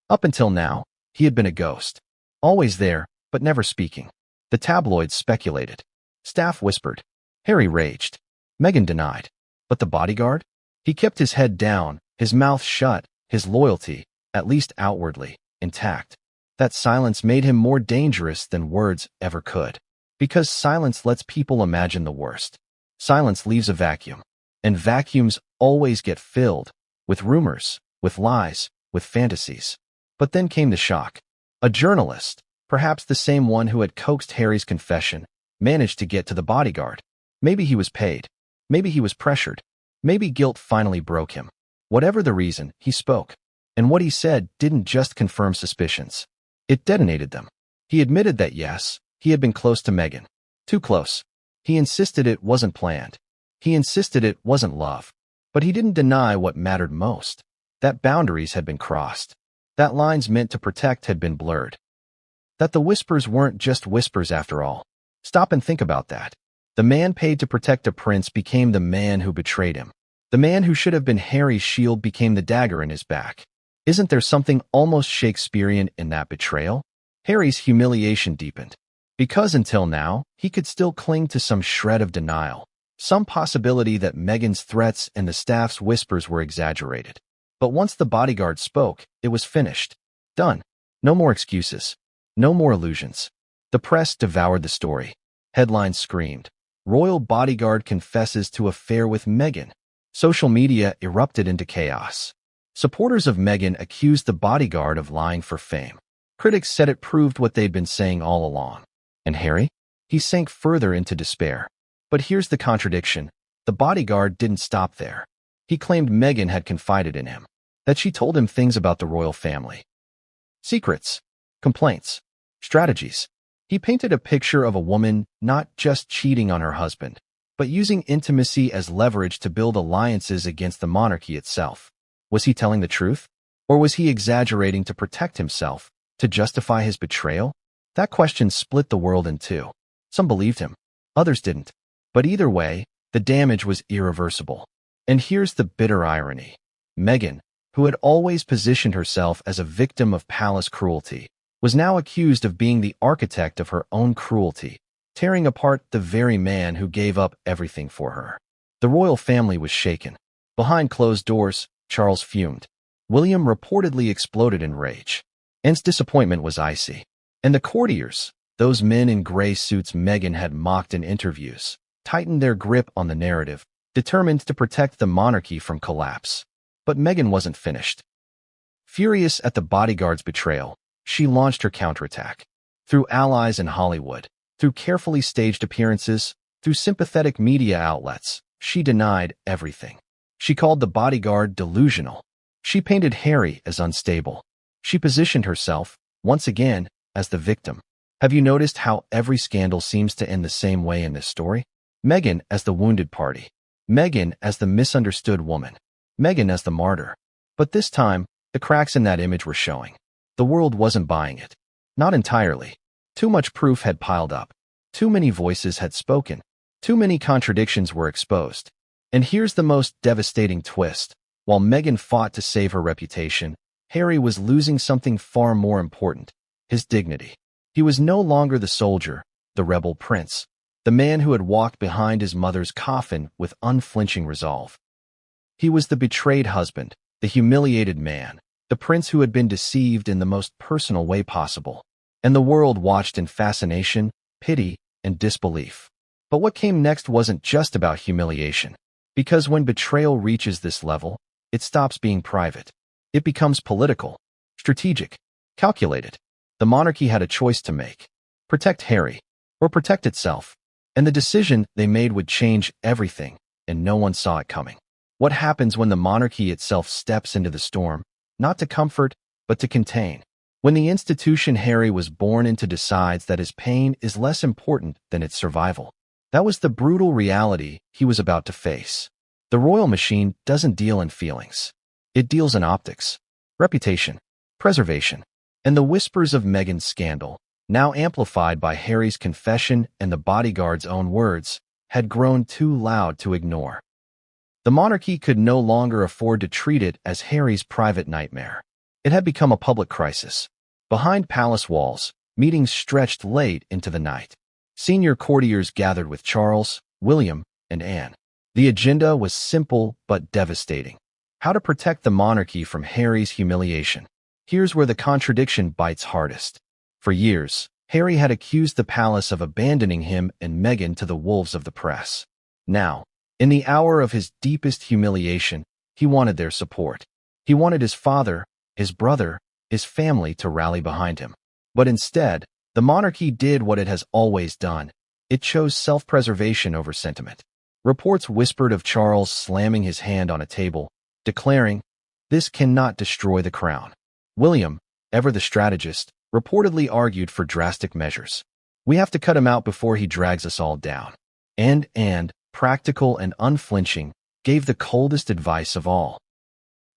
Up until now, he had been a ghost. Always there, but never speaking. The tabloids speculated. Staff whispered. Harry raged. Meghan denied. But the bodyguard? He kept his head down, his mouth shut, his loyalty, at least outwardly, intact. That silence made him more dangerous than words ever could. Because silence lets people imagine the worst. Silence leaves a vacuum. And vacuums always get filled with rumors, with lies, with fantasies. But then came the shock. A journalist, perhaps the same one who had coaxed Harry's confession, managed to get to the bodyguard. Maybe he was paid. Maybe he was pressured. Maybe guilt finally broke him. Whatever the reason, he spoke. And what he said didn't just confirm suspicions. It detonated them. He admitted that yes, he had been close to Meghan. Too close. He insisted it wasn't planned. He insisted it wasn't love. But he didn't deny what mattered most. That boundaries had been crossed. That lines meant to protect had been blurred. That the whispers weren't just whispers after all. Stop and think about that. The man paid to protect a prince became the man who betrayed him. The man who should have been Harry's shield became the dagger in his back. Isn't there something almost Shakespearean in that betrayal? Harry's humiliation deepened. Because until now, he could still cling to some shred of denial, some possibility that Meghan's threats and the staff's whispers were exaggerated. But once the bodyguard spoke, it was finished. Done. No more excuses. No more illusions. The press devoured the story. Headlines screamed. Royal bodyguard confesses to affair with Meghan. Social media erupted into chaos. Supporters of Meghan accused the bodyguard of lying for fame. Critics said it proved what they'd been saying all along. And Harry? He sank further into despair. But here's the contradiction. The bodyguard didn't stop there. He claimed Meghan had confided in him, that she told him things about the royal family. Secrets, complaints, strategies. He painted a picture of a woman not just cheating on her husband, but using intimacy as leverage to build alliances against the monarchy itself. Was he telling the truth? Or was he exaggerating to protect himself, to justify his betrayal? That question split the world in two. Some believed him, others didn't. But either way, the damage was irreversible. And here's the bitter irony. Meghan, who had always positioned herself as a victim of palace cruelty, was now accused of being the architect of her own cruelty, tearing apart the very man who gave up everything for her. The royal family was shaken. Behind closed doors, Charles fumed. William reportedly exploded in rage. Anne's disappointment was icy. And the courtiers, those men in gray suits Meghan had mocked in interviews, tightened their grip on the narrative, determined to protect the monarchy from collapse. But Meghan wasn't finished. Furious at the bodyguard's betrayal, she launched her counterattack. Through allies in Hollywood, through carefully staged appearances, through sympathetic media outlets, she denied everything. She called the bodyguard delusional. She painted Harry as unstable. She positioned herself, once again, as the victim. Have you noticed how every scandal seems to end the same way in this story? Meghan as the wounded party. Meghan as the misunderstood woman. Meghan as the martyr. But this time, the cracks in that image were showing. The world wasn't buying it. Not entirely. Too much proof had piled up. Too many voices had spoken. Too many contradictions were exposed. And here's the most devastating twist. While Meghan fought to save her reputation, Harry was losing something far more important, his dignity. He was no longer the soldier, the rebel prince, the man who had walked behind his mother's coffin with unflinching resolve. He was the betrayed husband, the humiliated man, the prince who had been deceived in the most personal way possible. And the world watched in fascination, pity, and disbelief. But what came next wasn't just about humiliation. Because when betrayal reaches this level, it stops being private. It becomes political, strategic, calculated. The monarchy had a choice to make. Protect Harry, or protect itself. And the decision they made would change everything, and no one saw it coming. What happens when the monarchy itself steps into the storm, not to comfort, but to contain? When the institution Harry was born into decides that his pain is less important than its survival. That was the brutal reality he was about to face. The royal machine doesn't deal in feelings. It deals in optics, reputation, preservation, and the whispers of Meghan's scandal, now amplified by Harry's confession and the bodyguard's own words, had grown too loud to ignore. The monarchy could no longer afford to treat it as Harry's private nightmare. It had become a public crisis. Behind palace walls, meetings stretched late into the night. Senior courtiers gathered with Charles, William, and Anne. The agenda was simple but devastating. How to protect the monarchy from Harry's humiliation. Here's where the contradiction bites hardest. For years, Harry had accused the palace of abandoning him and Meghan to the wolves of the press. Now, in the hour of his deepest humiliation, he wanted their support. He wanted his father, his brother, his family to rally behind him. But instead, the monarchy did what it has always done. It chose self-preservation over sentiment. Reports whispered of Charles slamming his hand on a table, declaring, "This cannot destroy the crown." William, ever the strategist, reportedly argued for drastic measures. "We have to cut him out before he drags us all down." And, practical and unflinching, gave the coldest advice of all.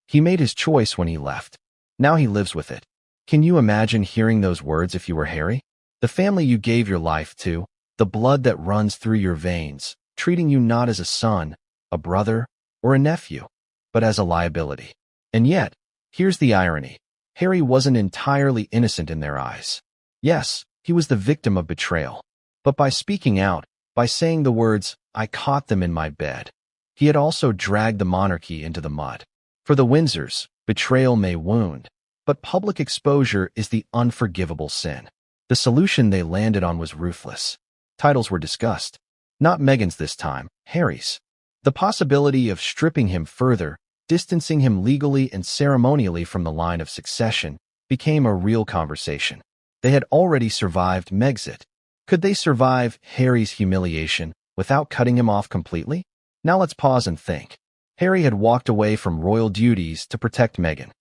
He made his choice when he left. Now he lives with it. Can you imagine hearing those words if you were Harry? The family you gave your life to, the blood that runs through your veins, treating you not as a son, a brother, or a nephew, but as a liability. And yet, here's the irony. Harry wasn't entirely innocent in their eyes. Yes, he was the victim of betrayal. But by speaking out, by saying the words, "I caught them in my bed," he had also dragged the monarchy into the mud. For the Windsors, betrayal may wound, but public exposure is the unforgivable sin. The solution they landed on was ruthless. Titles were discussed. Not Meghan's this time, Harry's. The possibility of stripping him further, distancing him legally and ceremonially from the line of succession, became a real conversation. They had already survived Megxit. Could they survive Harry's humiliation without cutting him off completely? Now let's pause and think. Harry had walked away from royal duties to protect Meghan.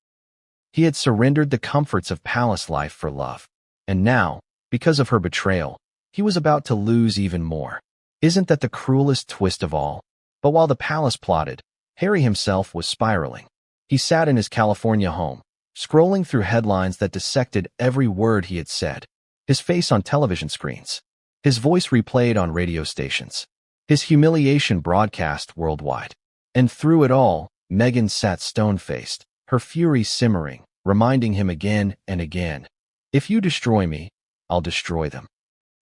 He had surrendered the comforts of palace life for love. And now, because of her betrayal, he was about to lose even more. Isn't that the cruelest twist of all? But while the palace plotted, Harry himself was spiraling. He sat in his California home, scrolling through headlines that dissected every word he had said. His face on television screens. His voice replayed on radio stations. His humiliation broadcast worldwide. And through it all, Meghan sat stone-faced, her fury simmering, reminding him again and again, "If you destroy me, I'll destroy them."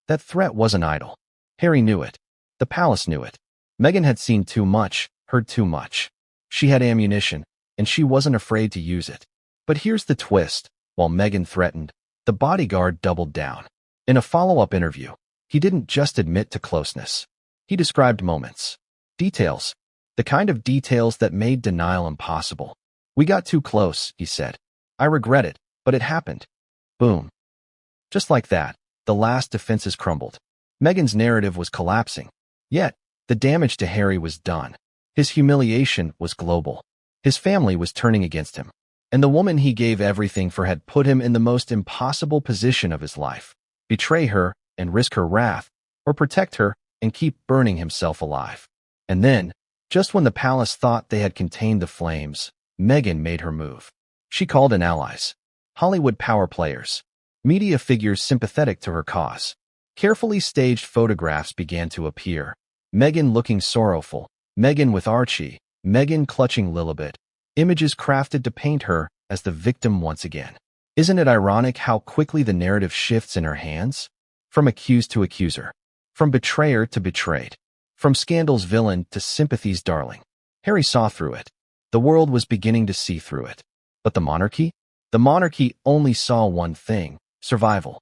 That threat wasn't idle. Harry knew it. The palace knew it. Meghan had seen too much, heard too much. She had ammunition, and she wasn't afraid to use it. But here's the twist. While Meghan threatened, the bodyguard doubled down. In a follow-up interview, he didn't just admit to closeness. He described moments. Details. The kind of details that made denial impossible. "We got too close," he said. "I regret it, but it happened." Boom. Just like that, the last defenses crumbled. Meghan's narrative was collapsing. Yet, the damage to Harry was done. His humiliation was global. His family was turning against him. And the woman he gave everything for had put him in the most impossible position of his life. Betray her and risk her wrath, or protect her and keep burning himself alive. And then, just when the palace thought they had contained the flames, Meghan made her move. She called in allies. Hollywood power players. Media figures sympathetic to her cause. Carefully staged photographs began to appear. Meghan looking sorrowful. Meghan with Archie. Meghan clutching Lilibet. Images crafted to paint her as the victim once again. Isn't it ironic how quickly the narrative shifts in her hands? From accused to accuser. From betrayer to betrayed. From scandal's villain to sympathy's darling. Harry saw through it. The world was beginning to see through it. But the monarchy? The monarchy only saw one thing: survival.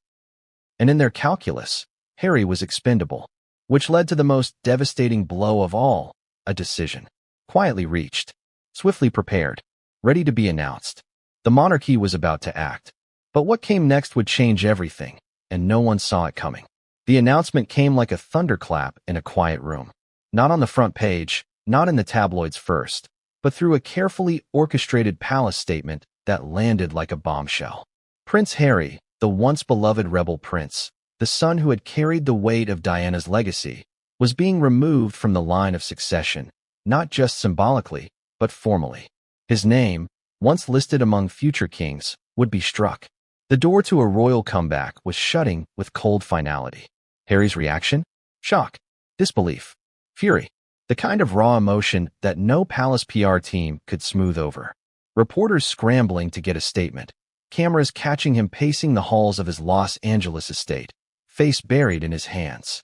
And in their calculus, Harry was expendable, which led to the most devastating blow of all, a decision. Quietly reached. Swiftly prepared. Ready to be announced. The monarchy was about to act. But what came next would change everything, and no one saw it coming. The announcement came like a thunderclap in a quiet room. Not on the front page, not in the tabloids first, but through a carefully orchestrated palace statement that landed like a bombshell. Prince Harry, the once beloved rebel prince, the son who had carried the weight of Diana's legacy, was being removed from the line of succession, not just symbolically, but formally. His name, once listed among future kings, would be struck. The door to a royal comeback was shutting with cold finality. Harry's reaction? Shock, disbelief, fury, the kind of raw emotion that no palace PR team could smooth over. Reporters scrambling to get a statement, cameras catching him pacing the halls of his Los Angeles estate, face buried in his hands.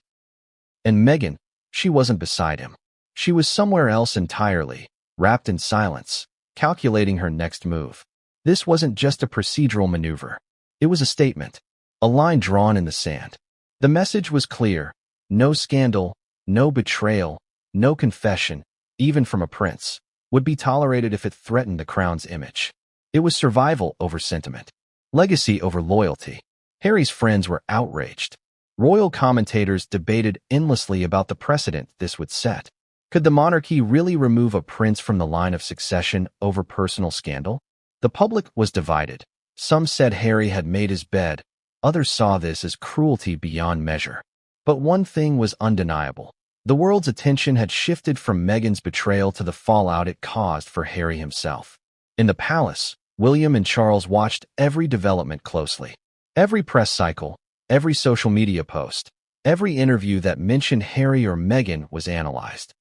And Meghan, she wasn't beside him. She was somewhere else entirely, wrapped in silence, calculating her next move. This wasn't just a procedural maneuver. It was a statement, a line drawn in the sand. The message was clear: no scandal, no betrayal, no confession, even from a prince, would be tolerated if it threatened the crown's image. It was survival over sentiment, legacy over loyalty. Harry's friends were outraged. Royal commentators debated endlessly about the precedent this would set. Could the monarchy really remove a prince from the line of succession over personal scandal? The public was divided. Some said Harry had made his bed. Others saw this as cruelty beyond measure. But one thing was undeniable. The world's attention had shifted from Meghan's betrayal to the fallout it caused for Harry himself. In the palace, William and Charles watched every development closely. Every press cycle, every social media post, every interview that mentioned Harry or Meghan was analyzed.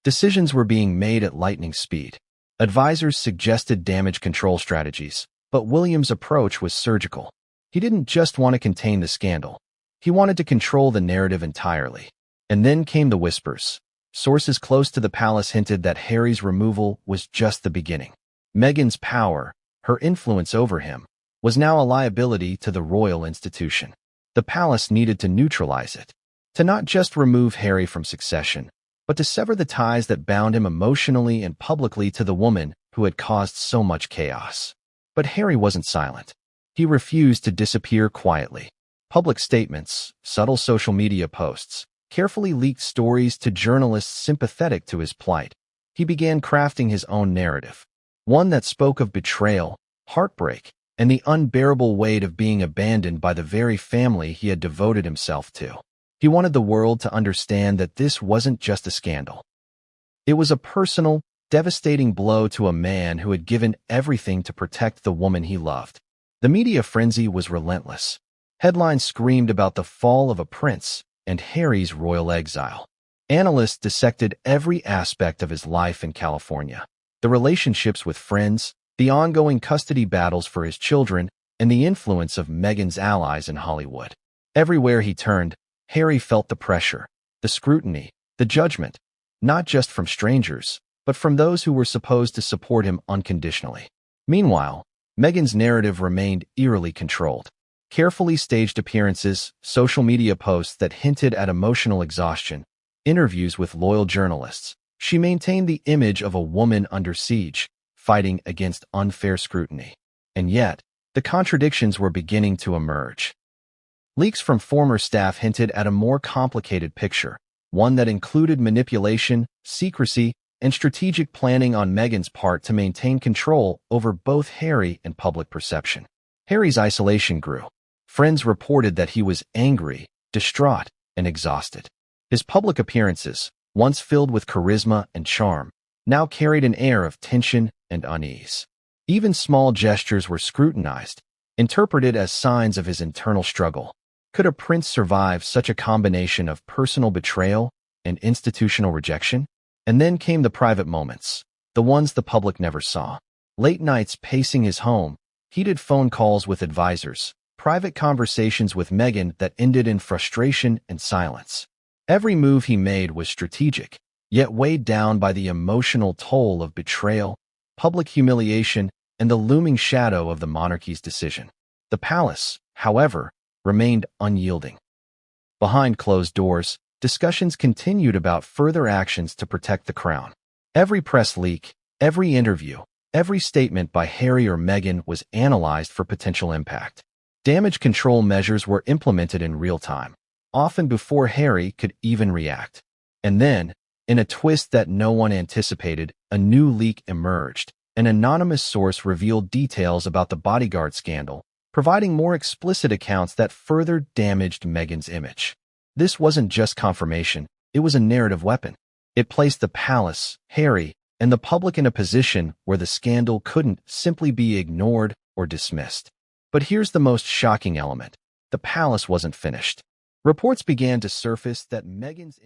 Decisions were being made at lightning speed. Advisors suggested damage control strategies, but William's approach was surgical. He didn't just want to contain the scandal. He wanted to control the narrative entirely. And then came the whispers. Sources close to the palace hinted that Harry's removal was just the beginning. Meghan's power, her influence over him, was now a liability to the royal institution. The palace needed to neutralize it, to not just remove Harry from succession, but to sever the ties that bound him emotionally and publicly to the woman who had caused so much chaos. But Harry wasn't silent. He refused to disappear quietly. Public statements, subtle social media posts, carefully leaked stories to journalists sympathetic to his plight. He began crafting his own narrative, one that spoke of betrayal, heartbreak, and the unbearable weight of being abandoned by the very family he had devoted himself to. He wanted the world to understand that this wasn't just a scandal. It was a personal, devastating blow to a man who had given everything to protect the woman he loved. The media frenzy was relentless. Headlines screamed about the fall of a prince and Harry's royal exile. Analysts dissected every aspect of his life in California: the relationships with friends, the ongoing custody battles for his children, and the influence of Meghan's allies in Hollywood. Everywhere he turned, Harry felt the pressure, the scrutiny, the judgment, not just from strangers, but from those who were supposed to support him unconditionally. Meanwhile, Meghan's narrative remained eerily controlled. Carefully staged appearances, social media posts that hinted at emotional exhaustion, interviews with loyal journalists. She maintained the image of a woman under siege, fighting against unfair scrutiny. And yet, the contradictions were beginning to emerge. Leaks from former staff hinted at a more complicated picture, one that included manipulation, secrecy, and strategic planning on Meghan's part to maintain control over both Harry and public perception. Harry's isolation grew. Friends reported that he was angry, distraught, and exhausted. His public appearances, once filled with charisma and charm, now carried an air of tension and unease. Even small gestures were scrutinized, interpreted as signs of his internal struggle. Could a prince survive such a combination of personal betrayal and institutional rejection? And then came the private moments, the ones the public never saw. Late nights pacing his home, heated phone calls with advisors, private conversations with Meghan that ended in frustration and silence. Every move he made was strategic, yet weighed down by the emotional toll of betrayal, public humiliation, and the looming shadow of the monarchy's decision. The palace, however, remained unyielding. Behind closed doors, discussions continued about further actions to protect the crown. Every press leak, every interview, every statement by Harry or Meghan was analyzed for potential impact. Damage control measures were implemented in real time, often before Harry could even react. And then, In a twist that no one anticipated, a new leak emerged. An anonymous source revealed details about the bodyguard scandal, providing more explicit accounts that further damaged Meghan's image. This wasn't just confirmation, it was a narrative weapon. It placed the palace, Harry, and the public in a position where the scandal couldn't simply be ignored or dismissed. But here's the most shocking element. The palace wasn't finished. Reports began to surface that Meghan's